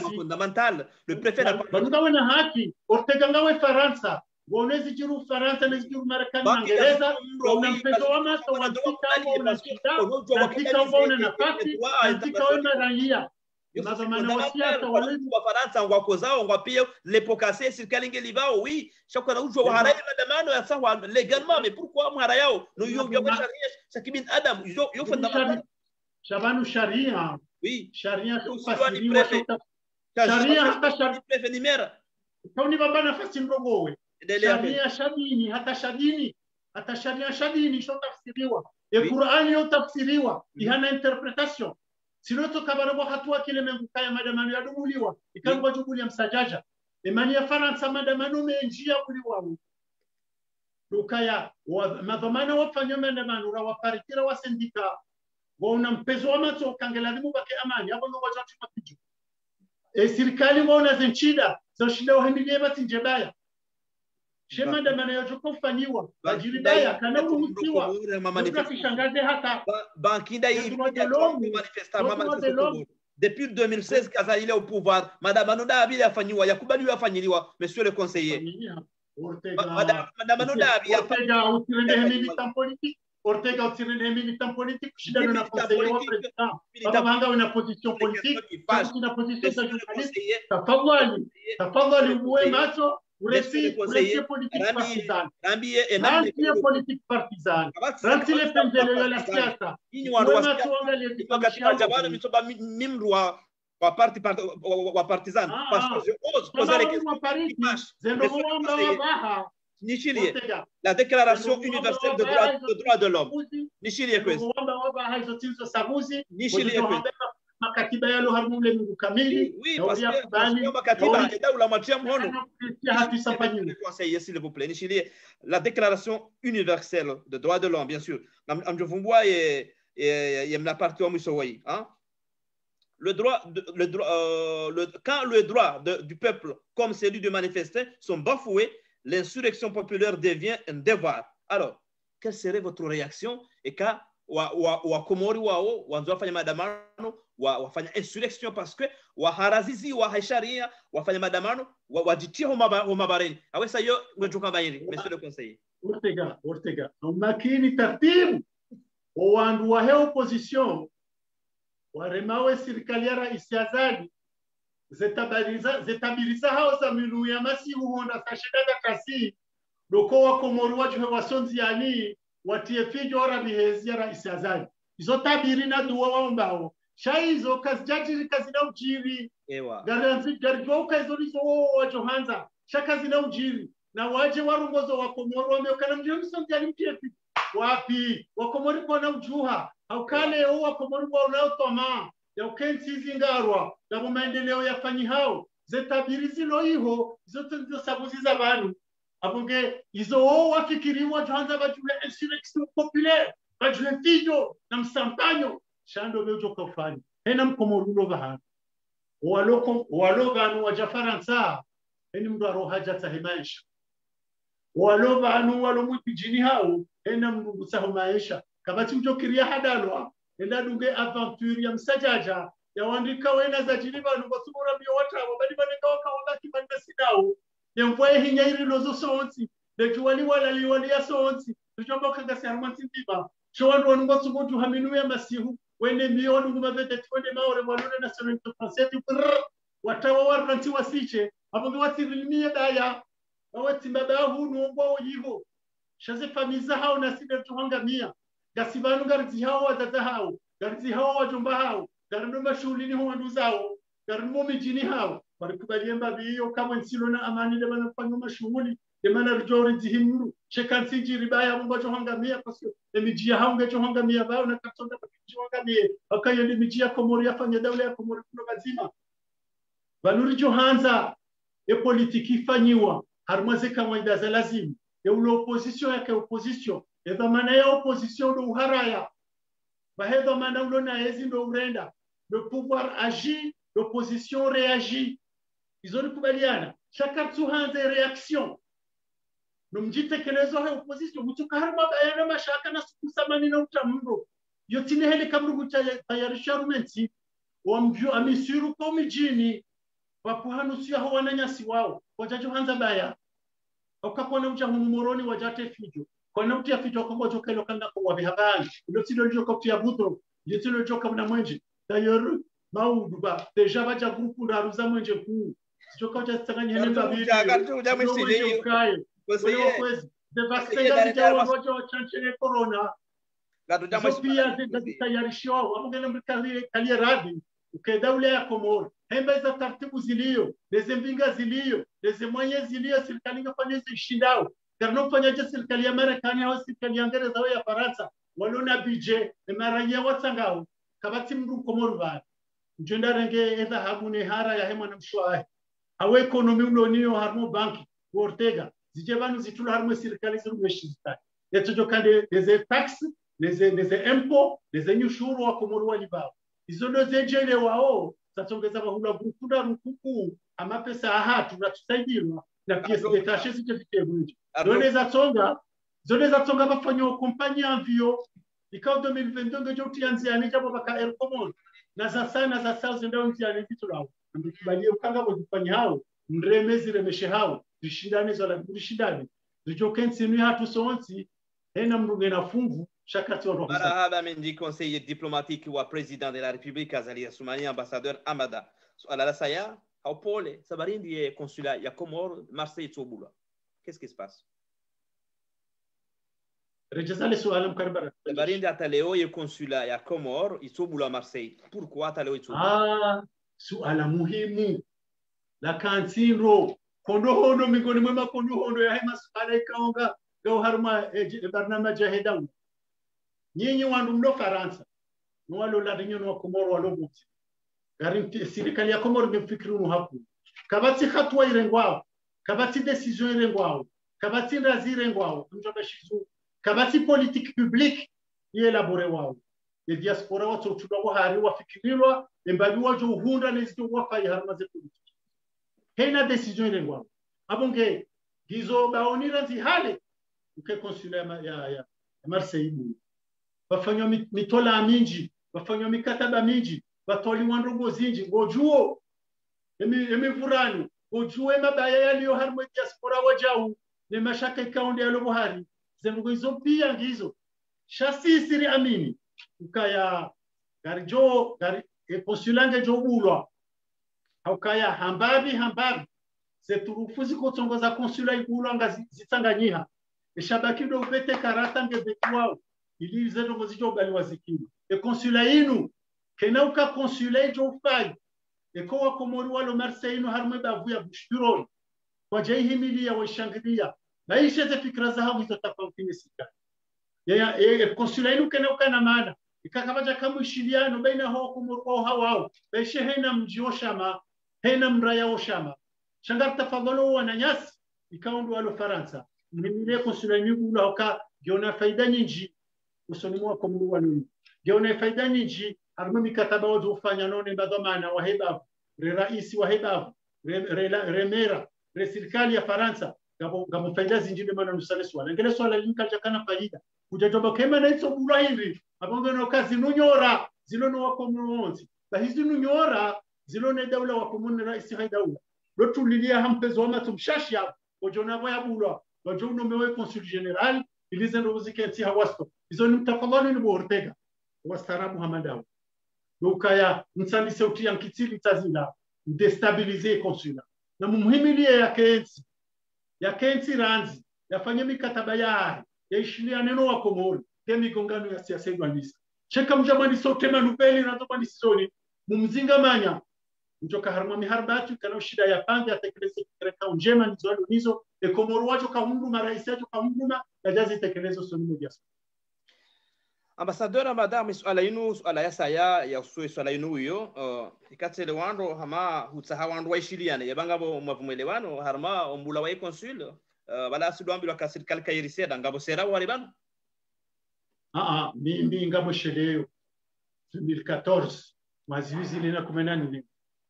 fondamental. Le préfet n'a pas. Banugawe na haki, ortegangawe Faransa. Wonezi jiru Faransa na jiru Marekani na Uingereza. Una mpezo wa masa wantika wana shida. Natika wana nafasi. Natika wana raia. Mazamana wa siasa walezi wa Faransa ngwako zao ngwapia l'épocasé serikali ingelivao oui chaque na ujwa harai madamano ya sawa légalement mais pourquoi mhara yao no yonga kwa sharia shakibin adam yo fondamental Shabanu sharia oui sharia tufasiriwa sharia hata sharia prevenimera kauni baba nafasi ndogowe sharia shadini hata sharia shadini sho tafsiriwa Qur'ani yo tafsiriwa ihana interpretation siloto kabarabo hatua kile mengukaya madamano ya dumuliwa ikanwa jubuli ya msajaja imani ya Faransa madamano menjia kuliwa lukaya madhamana wafanya madamano ra waparikira wa sindika wauna mpezo wa mato kangelazimu bake amani hapo ndo wajatu mapiju serikali wauna zenchida zo shida uhimilie batinje baya shema madamano ya joko fanywa bajiri baya kana uruhusiwa ukishangaze hata bankinda hii manifesta mama depuis 2016 kaza ile au pouvoir madame Anoda abili afanywa yakubaliwa afanyiliwa monsieur le conseiller madame Anoda abili Ortega utirende militant politique shida na conseiller wa president baba hanga una position politique una position za journaliste tafadhali uwe macho uresi politique partisane politique partisane ranti le pendele la siasa nyinyi wakati jabana mitoba mimru wa parti wa partisan parce que je ose poser les questions Nichilie, la déclaration universelle de droits de l'homme. Nichilie kwezi. Nichilie kwezi. Makatiba yalo harmule mungu kamili. Oui, parce que makatiba est la moitié mhono. Conseiller s'il vous plaît. Nichilie, la déclaration universelle de droits de l'homme, bien sûr. Amjofumbwa et la partie au Musowai, hein? Quand le droit du peuple comme celui de manifester sont bafoués, l'insurrection populaire devient un devoir. Alors, quelle serait votre réaction et quand wa komori wao wanzo wafanya maandamano wafanya insurrection parce que wa harazizi wa haisharia wafanya maandamano wajitia homa bareni awesa yo ngojuka bayiri monsieur le conseiller Ortega makini taratibu wandu wa opposition waremawe serikali ya rais Azadi zetabiriza hao za milu ya masihu honda sashida kasi doko wa komori wajuhe wasonzi yani watie fijo ora bihezi ya rais Azadi izo tabiri na duwa waombao shaizo kazijajiri kazina ujiri garanzi garjoka izo nizo wajohanza shakazina ujiri na waje warungozo wa komori wameokana mjiri msonzi yani mtiefi wapi wakomori kwa na ujuha haukale wa komori kwa unaotoma ya ukensi zingarwa na maendeleo yafanyi hao zetabiri zilo hiho zote ndio sabuzi za banu abonge izo wafikiriwa johanza bajule insurrection populaire bajule fijo na msampanyo shando bejo kofani hena mkomorulo bahana waloganu wa Faransa eni mdu arohaja tahimaisha waloganu walomwiti jini hao hena mdu sahumaisha kabati mjokiria hadalwa enda dunge aventure ya msajaja ya wandika wena za jiniba nubasumura biyo watawa bali baneka wakawabaki bandasi nao ya mfwaye hinyairi lozo soonsi lejuwali wala liwali ya soonsi tujomba kagasi harumansi ndiba showandu wanubasumutu haminu ya masihu wene mioni nguma vete twende maore walone nationalite française watawa waranti wasiche abonge watirimie daya wawati mabahu nuombo yiho shaze famiza hao na sida tuhangamia gasibanu garzi hao wazaza hao garzi hao wajomba hao garino mashulini ho wanuzao garino mijini hao walikubalie mbabiyo kama nsilo na amani de banafanya mashughuli de mana rjori zihimru shekansi jiribaya mumba tuhangamia kwa sababu emijia hao ngetuhangamia bao na katonda tuhangamia akayo ni mijia Komori afanya daula ya Komori kuno bazima valuri johanza e politiki fanyiwa harmaze kawaida za lazima ya ule opposition yake opposition ya dhamana ya opposition ndo uharaya bahe dhamana ulo na yezi ndo urenda le pouvoir agit l'opposition réagit izo nikubaliana shaka tuhanze reaction nomjitekelezwa ya opposition mutuka harma bayana mashaka na sukusamani na utamro yotine hele kamru tayarisha rumenti wamju amisiru kwa mijini wapuhanusia ho wananyasi wao wajajo hanza baya ukakona uja humoroni wajate fijo kona utia fijo kwa jokelo kanda kwa wabihabani ndio silo joka utia butro ndio silo joka na mwenje d'ailleurs mauduba deja baja grupu ndaruza mwenje ku joka utia tsanganya hene babili uja msile ukaye kwezi devastenga jawa wajo chanchene corona gatuja pia zitayarisho amongena mkali kali radi ukedaule ya Komoro hembe za taratibu zilio lezembinga zilio lezemwanye zilio serikali ngafanya zishindao karno fanya je serikali ya Marekani au serikali ya Uingereza au ya Faransa walona bije emaranya watsangao kabati mru Komoro ba njenda renge edha habune hara ya hema na mshwa awe economy uloniyo harmo banki Ortega zijebanu zitula harmo serikali zirumeshista yeto kande les taxes les impôts les nyushuru wa Komoro walibao izo ndo zejele wao tatongeza bahula burukunda rukuku amapesa ahatu natusaidira na pièce détachée zitebitebuje zone za tsonga bafanyo kompanya avio ikao 2022 ngejo tianziani jabo baka Air Common na za sana za South ndio ntiani vitulao ndikubalie ukanga bozifanya hao mremezi remeshe hao zishindane za zishindane zijokensi ni hatu sonsi hena mruge na fungu Marahaba Mendy, conseiller diplomatique ou président de la République Azali Assoumani, ambassadeur Amada. Alala Saya, au pôle, Sabarindi est consulat, il y a Comore, Marseille, Tsoboula. Qu'est-ce qui se passe? Sabarindi à Taléo, il y a consulat, il y a Comore, il Tsoboula, Marseille. Pourquoi Taléo et Tsoboula? Ah, suala muhimu. La kantino, kondo hono mingoni mwema kondo hono ya hema suala ikaonga, gau harma barnama jahedawu. Nyinyi wandu mdo Faransa nwalo la dinyo no Komoro walo buti garin serikali ya Komoro ngefikiru hapo kabati hatua irengwao kabati decision irengwao kabati ndazi irengwao mjoba shizu kabati politique publique yelabore wao de diaspora watu tudawo hari wafikirilwa embabi wajo uhunda nezito wafai harma ze politique hena decision irengwao abonge gizo baonira zihale uke consulat ya Marseille bafanywa mitola mingi bafanywa mikataba mingi batoli wandogo zinji ngojuo emivurano ngojuo mabaya yaliyo harimo diaspora wajau ne mashaka ikaunde yalo buhari zengo hizo pia ngizo shasi siri amini ukaya garjo consulange jobulwa ukaya hambabi zeturufuzi kotongoza consulat ibulwa ngazitsanganyiha eshabaki do bete karata ngebekwao ili zetu mzijo gali wazikini consulat inu kenauka consulat jo fai kwa Komori walo Marseille inu harme bavuya bushironi kwa jahimili ya washangilia maisha za fikra za hapo zitafauti sika ya consulat inu kenauka na maana ikakabaja kama shiriano baina ho Komori au hao baisha hena mjioshama hena mraya oshama shangar tafadhalo wananyasi ikaundu walo Faransa mhimile consulat inu ula hoka giona faida nyingi usoni mwa Komoro wanu giona faida nyingi harma mikataba wazo ufanya none madhamana wa hebavu rais wa hebavu remera serikali ya Faransa ngamo faida zinjini maana nusale swala ngele swala linkaja kana faida kujajoba kema na hizo bula hivi abonge no kazi nunyora zilono wa Komoro wonsi bahizi nunyora zilone daula wa Komoro rais haidaula lotulilia hampezo wa tumshashia ojona wa bula wajono mewe consul general ilize ndo zikenti hawasto izo ni mtafadhali ni Ortega wastarabu hamadao ukaya msandi sauti ya kitili tazila destabilize consulat na muhimilie ya kensi ranzi yafanye mikataba ya ishiria neno wa Komori temi gongano ya siasa ndisa cheka mjamani sote manupeli na zoma nisoni mumzinga manya mjoka harma miharbatu kana shida ya pande atekeleze kireka njema nizolo nizo e Komoro wacho kahundu maraisi wacho kahundu na jazi tekelezo soni media. Ambassadeur madame swala inu swala ya saya ya usue swala inu hiyo ikatele wando hama hutsaha wando waishiliane yabangabo mwavumwelewano harma ombula wa consul wala sidwambilo ka serikali kairiseda ngabo sera wali bano mimi ngabo shedeo 2014 mazizi lina 18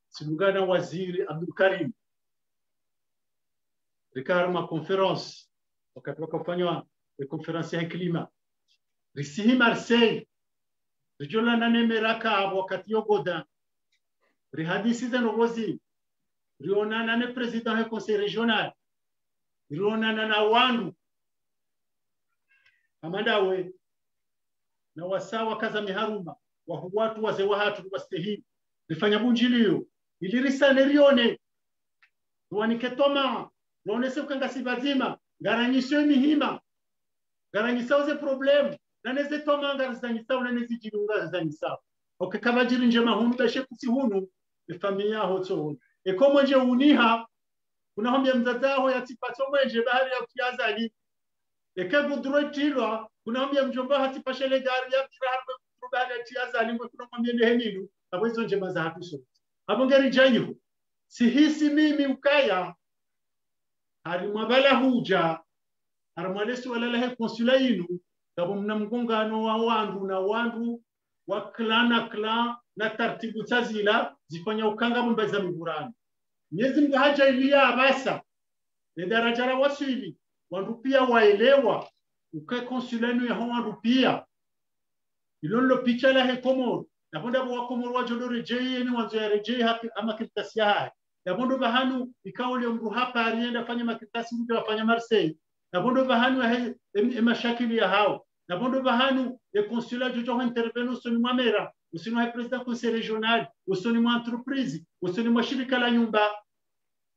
silugana waziri Abdul Karim rikarma conference wakati wakafanywa conference ya klima risihi Marseille rijola nane meraka wakati yogoda rihadisi za nogozi riona nane president ya conseil régional riona nana wandu amandawe na wasawa kaza miharuma wa watu wazee wa hatu wastehili rifanya bunjilio ili risane rione waniketoma waonese ukanga sibazima garanyisho mihima garanyisao ze problem na neze toma ngarizanyisao na neze jirunga zanyisao okakabajiri njema hunu beshe kusihunu familia hoto ekomo je uniha kunahombia mzazao yatipato mweje bahari ya kiazali ekego droitilwa kunahombia mjomba hatipashele gari ya kirahwe bahari ya kiazali mwe kunahombia nehenilu abwezo njema za hatuso abongeri janyu sihisi mimi ukaya harimwabala huja harimwalesi walala konsula inu kabo mna mgongano wa wandu wa klan na taratibu tazila zifanya ukanga mbeza mburani Mwenyezi Mungu haja ilia abasa ne daraja la wasili wandu pia waelewa ukae konsulenu ya wandu pia ilolo picha la Komoro na bonda wa Komoro wajodo rejei ni wanzo ya rejei haki ama kitasi hai na bondo bahanu ikaole mru hapa alienda fanya makitasi mtu afanya Marseille na bondo bahanu ya mashakili ya hao na bondo bahanu ya consulat jojo intervenu soni mwamera usoni wa president conseil régional usoni mwa entreprise usoni mwa shirika la nyumba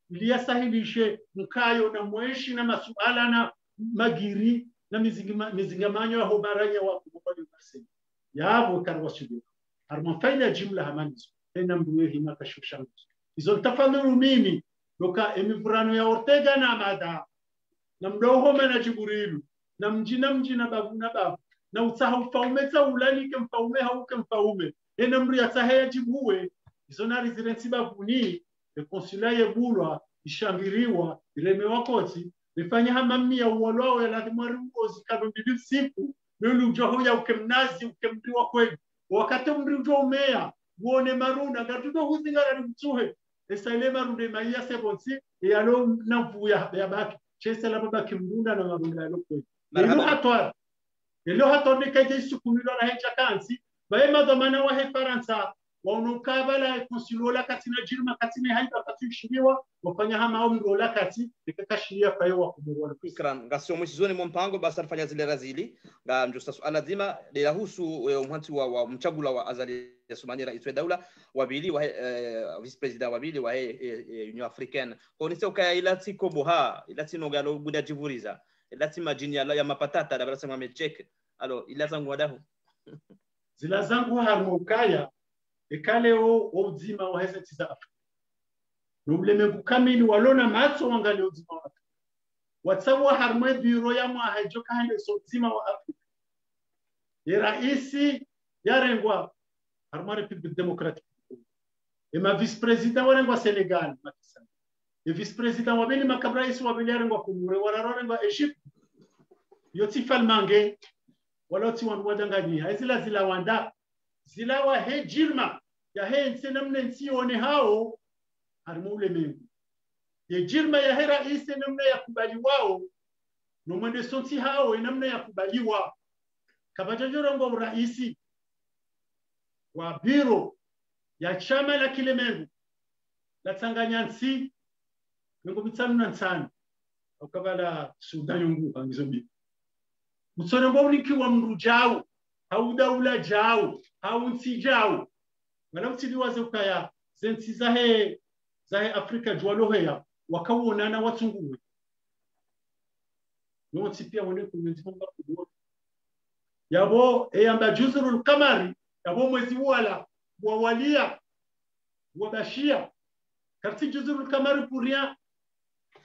liyasahilishe mkayo na mweshi na masuala na magiri na mizingamanyo ya hobaranya wa kubali Marseille yabo karwa shughuli armafaida jumla hamanizo tena mbuye hima kashushangu izo tafadhali mimi doka emivurano ya Ortega na Amada na mdoho na Jibrilu na mjina babu na babu na utaha ufaume za ulani ke mfaume hauke mfaume ena mri ya tahe jibuwe izo na residency babu ni le consulat ya bulwa ishambiriwa ireme wakoti rifanya hamami ya uwalwao ya lathimari uozi kadondili siku nulu ujoho ya ukemnazi ukemriwa kweli wakati mri ujo umea uone marunda gatuto huzingara ni mtuhe esaile marunda maia sebonsi yalo navu ya baki chesa la baba kimrunda na marunda yalo kweli ilo hatwa nikaje sukumilo la heja kansi bae madhamana wa Faransa waunukabala konsulola katina jirma katina haiba katishiriwa wafanya hama au mrola kati ikakashiria fayo wa kumurwa fikran gasio mwishizoni mpango basa fanya zile razili ga mjusta suala zima linahusu mwanti wa mchagula wa Azali ya Sumani rais wa daula wabili wa vice president wabili wa Union Africaine konise ukaya ilati koboha ilati nogalo buda jivuriza ilati majini ya mapatata da barasa mamecheke alo ilazangu wadahu zila zangu harmokaya ekale uzima wa hezeti za Afrika nubleme kukamili walona matso wangali uzima wa Afrika watsawa harmwe biro ya mwahajoka hande so uzima wa Afrika ye raisi yarengwa harmwe Republic Democratic ema vice president warengwa Senegal makisana ye vice president wabili makabraisi wabili yarengwa kumure wararengwa Egypt yoti falmange waloti wandu wadanganyi zila wanda zila wa hejilma ya hense namna nsione hao harmule mengu ye jirma ya hera ise namna ya kubali wao no mwende sonti hao namna ya kubaliwa kabajajora ngo uraisi wa biro ya chama la kile mengu la Tanganyansi ngo bitanu na nsana ukabala Sudan yungu angizobi msone ngo nikiwa mrujao haudaula jao haunsi jao wala utiliwaze ukaya zensi zahe Afrika jwaloheya wakawonana watsunguwe noti pia wone kumenzifunga kubo yabo eyamba juzurul kamari yabo mwezi wala wawalia wabashia karti juzurul kamari puria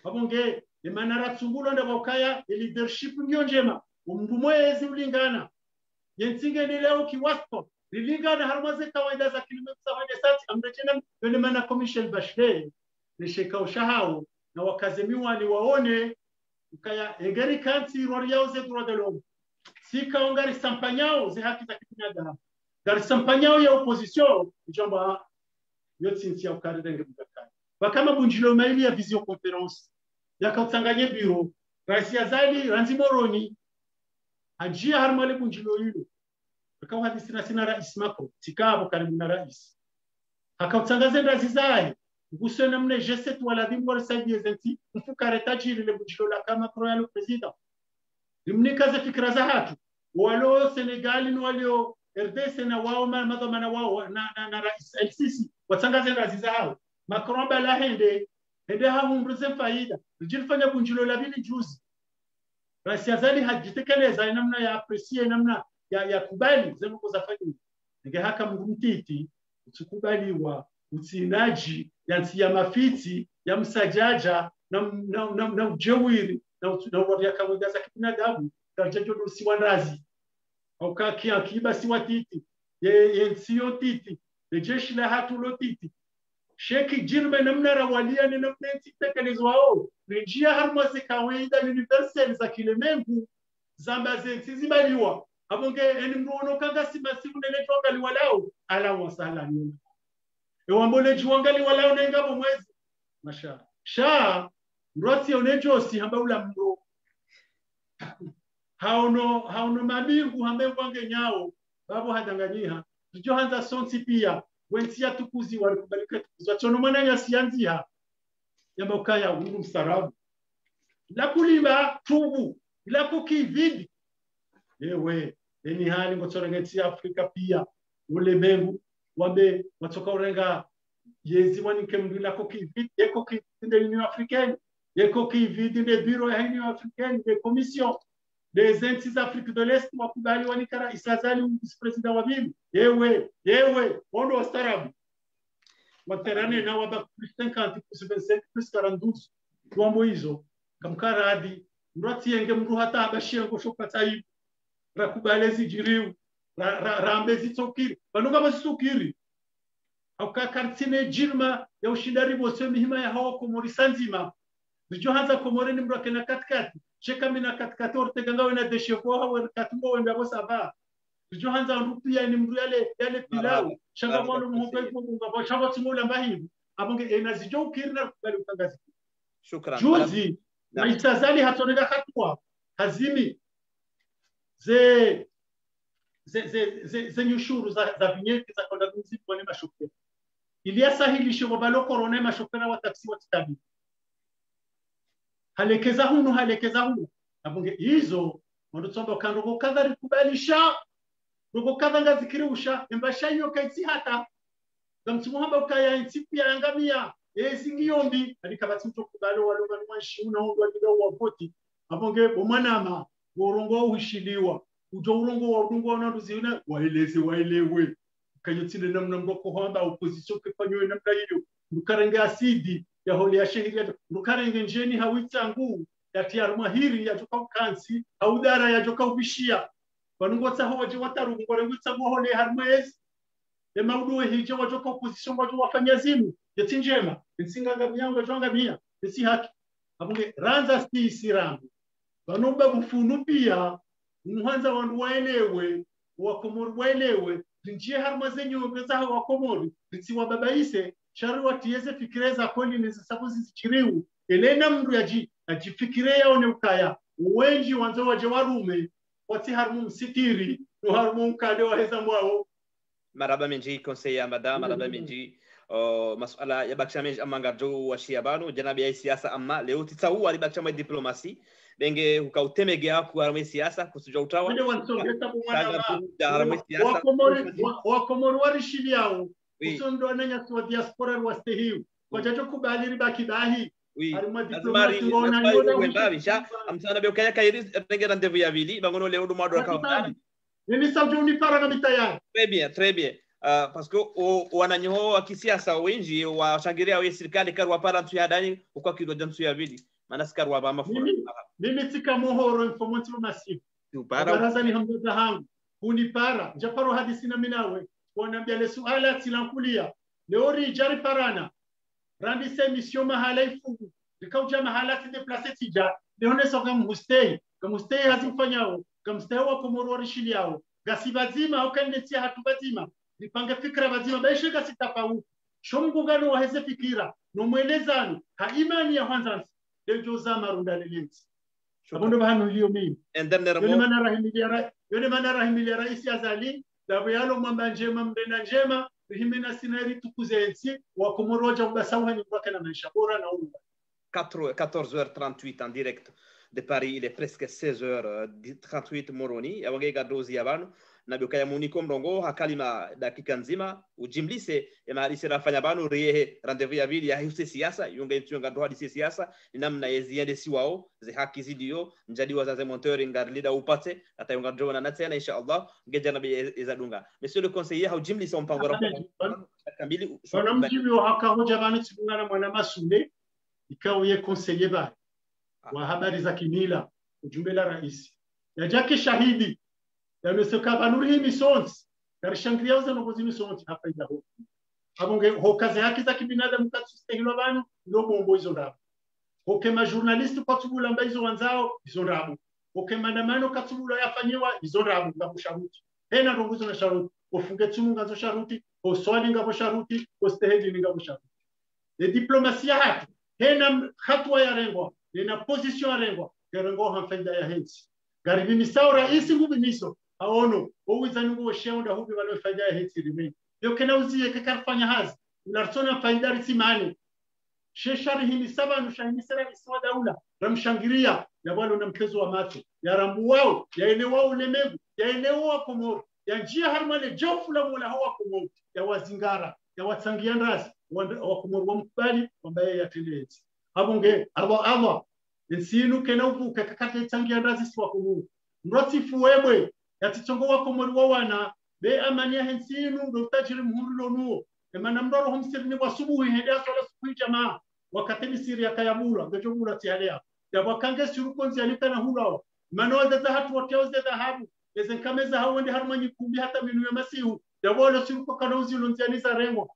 abonge emanara tsungulo ndabokaya leadership ndio njema umndu mwezi ulingana yensinge ni leo kiwasto lilingana harmaze kawaida za kilomita 70 amrejena yone mana commission bashde ni shekao shahao na wakazemiwa ni waone ukaya egari kanti roriao ze drodelom sika ongari sampanyao ze haki za kibinadamu gari sampanyao ya opposition njomba yotsinti ya ukarenge mudakani bakama bunjilo maili ya visio conference yakautanganye biro rais yazali ranzimoroni ajia harmale bunjilo hilo akawa hadisi sina rais mako tikabo karibu na rais akautangaza ndazi zae ngusena mne G7 wala dimu wala saidi zenti mfukare tajiri le bunjilo la kama royal president limnikaza fikra za hatu walo Senegal ni walio RDC na wao madhamana wao na rais El-Sisi watangaza ndazi zao Macron bala hende hamumruze faida lijifanya bunjilo la bili juzi rais yazali hajitekeleza namna ya aprecie namna ya kubali zemo kuzafanya nge haka mgumtiti utukubaliwa utsinaji yansi ya mafiti ya msajaja na ujewiri na wadia kawaida za kibinadamu kajejo dosi wandazi au kakia kiba si watiti yensiyo titi jeshi la hatulo titi sheki jirme namna rawalia ni namna tekelezwa wao njia harmose kawaida universal za kilemengu zamba zibaliwa abonge eni mruono kanga simasimu nele tuangali walao ala wasala nyuma ewambole juangali walao nengabo mwezi masha mroti onejo si hamba ula mro haono mabingu hambe wange nyao babo hadanganyiha tujo hanza sonsi pia wensia tukuzi walikubalika tukuzi watono mwana ya sianzia yamba ukaya ungu mstarabu la kuliba tubu la kukividi yewe eni hali ngotorengeti Afrika pia ule mengu wambe watoka urenga yezi wanike mbila kukividi eko kividi Union Africaine eko kividi de bureau ya Union Africaine de commission des entités d'Afrique de l'Est wakubali wanikara isazali vice-president wa bibi yewe ondo wastarabu waterane na waba plus 50 plus 25 plus 42 tuambo hizo kamkara hadi mrati yenge mru hata abashia ngoshoka taibu rakubalezi jiriu rambezi tokiri banuka basukiri au kakartine jirma ya ushindari bose mihima ya hawa komori sanzima bijo hanza komori ni mrake na katkati cheka mina katkati orte gangawe na deshefo hawa katumbo wenda bosa ba bijo hanza rupia ni mru yale pilau shanga mwalo muhobe kumunga ba shanga timola mbahibu abonge enazijo ukiri na kubali utangazi shukran juzi maitazali hatonega hatua hazimi ze nyushuru za vinyeti za konda mzibu wani mashokera ilia sahili shirobalo korone mashokera wa taksi wa titabi halekeza hunu abunge hizo wandutomba kandogo kadha rikubalisha rogo kadha ngazikiriusha embasha hiyo kaiti hata gamtumuhamba ukaya intipi ya ngamia ngiyombi alikabati mtokubalo walonga mwanshi unaondo walilo wapoti abunge bomanama urongo uhishiliwa ujo urongo wa udungo wanaruzina waelewe kanyotinde namna mroko hamba opposition kefanywe namna hiyo rukarenge asidi ya holi ya shehiri rukarenge njeni hawitsangu ya tiaruma hiri ya joka kansi haudara ya joka ubishia banungo tsaho waje watarungo rengutsangu holi harmez ya maudu hije wajoka opposition wajo wafanya zimu yatinjema nsinga ngamyango jonga mia si haki abunge ranza sti sirambu banomba bufunu pia mwanza wandu waelewe wakomori waelewe njie harmaze nyombe za wakomori tsiwa babaise shari watieze fikireza koni ni sababu zichiriu elena mndu ajifikirea one ukaya wengi wanzo waje warume wati harmu msitiri no harmu mkade waheza mwao maraba menji conseiller madame maraba menji masuala ya bakshame amangajo wa shiabano janabi ya siasa amma leo titsawu ali bakshame diplomasi benge ukautemege hapo harame siasa kusuja utawa wale wansogeta bwana wakomori warishiliao usondo ananya kwa diaspora wastehiu kwa jacho kubali riba kidahi oui harimo azmari diplomati ngona na yoda wenda bisha amsana be kaya kayiri rengera ndevu ya vili bangono leo duma do ka nini savyo ni para na mitayari très bien parce que wananyoho wa kisiasa wengi washangilia wa serikali karwa para ntu ya dani kwa kido jantu ya vili maana sikarwa ba mafura mimi tika mohoro informanti masifu baraza ni hamza hangu kunipara japaro hadisi na minawe kuambia le suala tilankulia leo rijari parana randi se mission mahala ifugu likauja mahala ti deplacer tija leone soka mustei kamustei hazifanyao kamstei wa komoro rishiliao gasi bazima au kandetia hatu bazima nipange fikra bazima baishe gasi tafau shomgugano waheze fikira no mwelezano ha imani ya kwanza ndio zama runda lelenzi abondo bahano liyo mimi yone mana rahimilia rais azali dabu yalo mwamba njema mrenda njema himena sinari tukuzensi wa komoroja ubasawa ni mwaka na maisha bora na umu 14h38 en direct de Paris, il est presque 16h38 Moroni awangega dozi yabanu na byoka ya muniko mrongo hakalima dakika nzima ujimlise emalise rafanya banu rihe rendezvous ya vili ya huse siasa yunga itunga ndo hadi siasa ni namna yeziende siwao ze haki zidio njadi wazaze monteur ngarlida upate atayunga drona na tena inshallah ngejana be izadunga monsieur le conseiller haujimlise mpango kamili sana mjibi wa haka hoja bani tsungana mwana masunde ikawa ye conseiller ba wa habari za kimila ujumbe la rais ya jake shahidi ya mesoka banuri misons karishangria uza nogozi misons hapa ida ho abonge ho kazi yake za kibinadamu katsistehilo banu ndo bombo hizo ndabo hoke ma journalist kwa tubula mbaizo wanzao hizo ndabo hoke maandamano katubula yafanyiwa hizo ndabo ngabusharuti hena ndongozo na sharuti ofunge tumu ngazo sharuti o swali ngabo sharuti o steheji ngabo sharuti le diplomasia hatu hena hatua ya rengwa na position ya rengwa kerengo hanfaida ya hensi garibini saura isi ngubiniso aono owizani ngo shewunda hubi wale faida ya hensi rimeni yo kena uziye kakarfanya hazi unarsona faida risimani sheshari hini saba nushahini sera isiwa daula ramshangiria ya wale na mkezo wa macho ya rambu wao ya ene wao ulemegu ya ene wao komoro ya njia harmale jofu la mola hawa komoro ya wazingara ya watsangia ndazi wa komoro wa mkubali ambaye yatelezi abonge Allah nsinu kena uvuka kakate tsangia ndazi siwa komoro ndoti fuwebwe yatichongo wa komoro wa wana be amania hensinu ndo tajiri muhurulo nuo emana mdoro homsirni wa subuhi henda sala subuhi jamaa wakati siri ya kayabula ngejo bula tialea ya wakange sirukonzi alika na hulao manoza za hatu wateuze dhahabu ezenkameza hawende harmanyi kumbi hata minu ya masihu ya wala siruko kanauzi ulonziani za rengo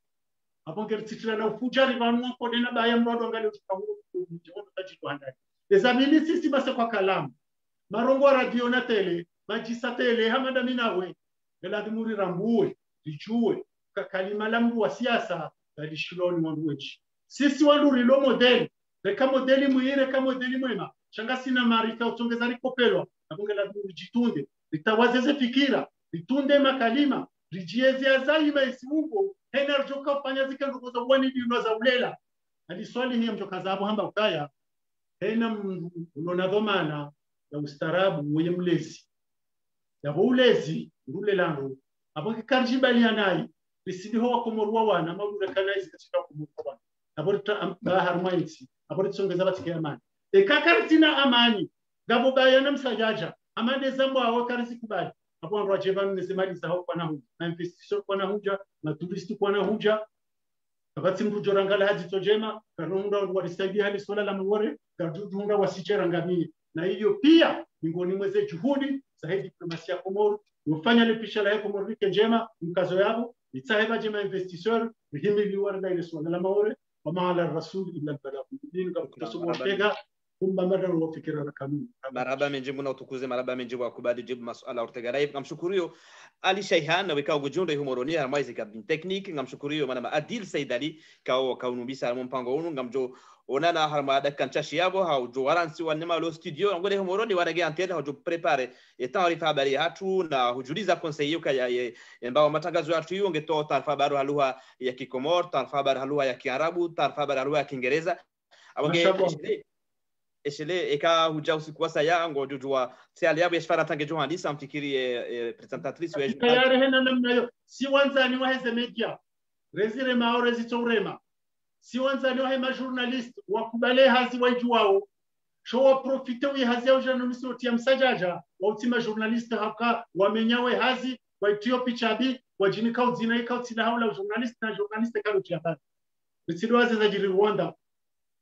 haponge rititila na ufujari vanu kwa dena baya mrodo ngali utukahu mjivono tajitu handani ezamili sisi basa kwa kalamu marongo radio na tele majisa tele hamada minawe eladimuri rambuwe lijue kalima lambu wa siasa dalishiloni wanduwechi sisi wanduri lo modeli reka modeli muire kama modeli mwema shangasi na maarifa utongeza likopelwa nabonge la jitunde litawazeze fikira litunde makalima rijieze azaima isimungu hena rjoka ufanya zika ndugozo wani bino za ulela hadi swali hiya mjoka zabu hamba ukaya hena unona dhamana ya ustarabu wenye mlezi ya ulezi ndule langu aboke karjibali yanai lisidiho wa komorwa wana mabura kanaizi katika komorwa aborita baharmaiti aboritsongeza batike amani ekakaritina amani gabo bayana msajaja amande zambo awo karisi kubali apo ndo ajevan nesemali za kwa na huja na investition kwa na huja na turisti kwa na huja abati mrujo rangala haji tojema karunda ndo walisaidia hali swala la mwore kadudunga wasichera ngamii na hiyo pia miongoni mweze juhudi za diplomasia Komoro ufanya lepisha la Komoro wike njema mkazo yabo itaheba jema investisseur muhimu liwarda ile swala la mwore وما على الرسول إلا البلاغ المبين قبل تصور تيجا ثم مرة وفكر ركامين maraba menjibu na utukuze maraba menjibu akubali jibu masuala Ortega Raif ngamshukuriyo Ali Shayhan na wikao gujundo humoroni harmaizi kabin technique ngamshukuriyo manama Adil Saidali kao kaunubisa mpango unu ngamjo onana harmada kanchashi yabo haujo waransi wanema lo studio ngole humoroni warage antena haujo prepare taarifa habari hatu na hujuliza conseiller kaya mbao matangazo hatu hiyo ngetoa taarifa habari haluha ya Kikomor taarifa habari haluha ya Kiarabu taarifa habari haluha ya Kiingereza abonge eshele eka huja usiku wasa yango jujua si aliabu yashfara tange johandisa mfikiri presentatrice tayari hena namna hiyo si wanza ni waheze media rezirema au rezitourema si wanzalio hema journalist wakubale hazi waijuao show profite wi hazi au journalist wotia msajaja wautima journalist haka wamenyawe hazi waitio pichabi wajinika uzina ikautila haula journalist na journalist karuti habari bisidoaze za jiri Rwanda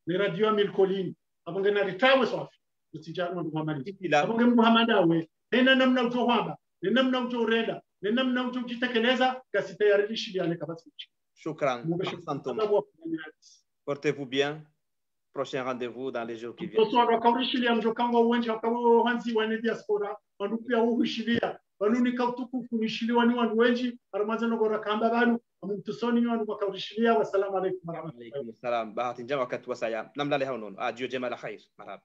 ni radio milkolini abonge na ritawe sofi utijano Muhammad abonge Muhammad awe nena namna ujohamba nena namna ujorenda nena namna ujitekeleza kasite yarilishi yale kabasi. Shukran. Portez-vous bien. Prochain rendez-vous dans les jours qui viennent. Bahati njema wakati wa saya. Namlale hao nono. Adieu jema la khair. Marhaba.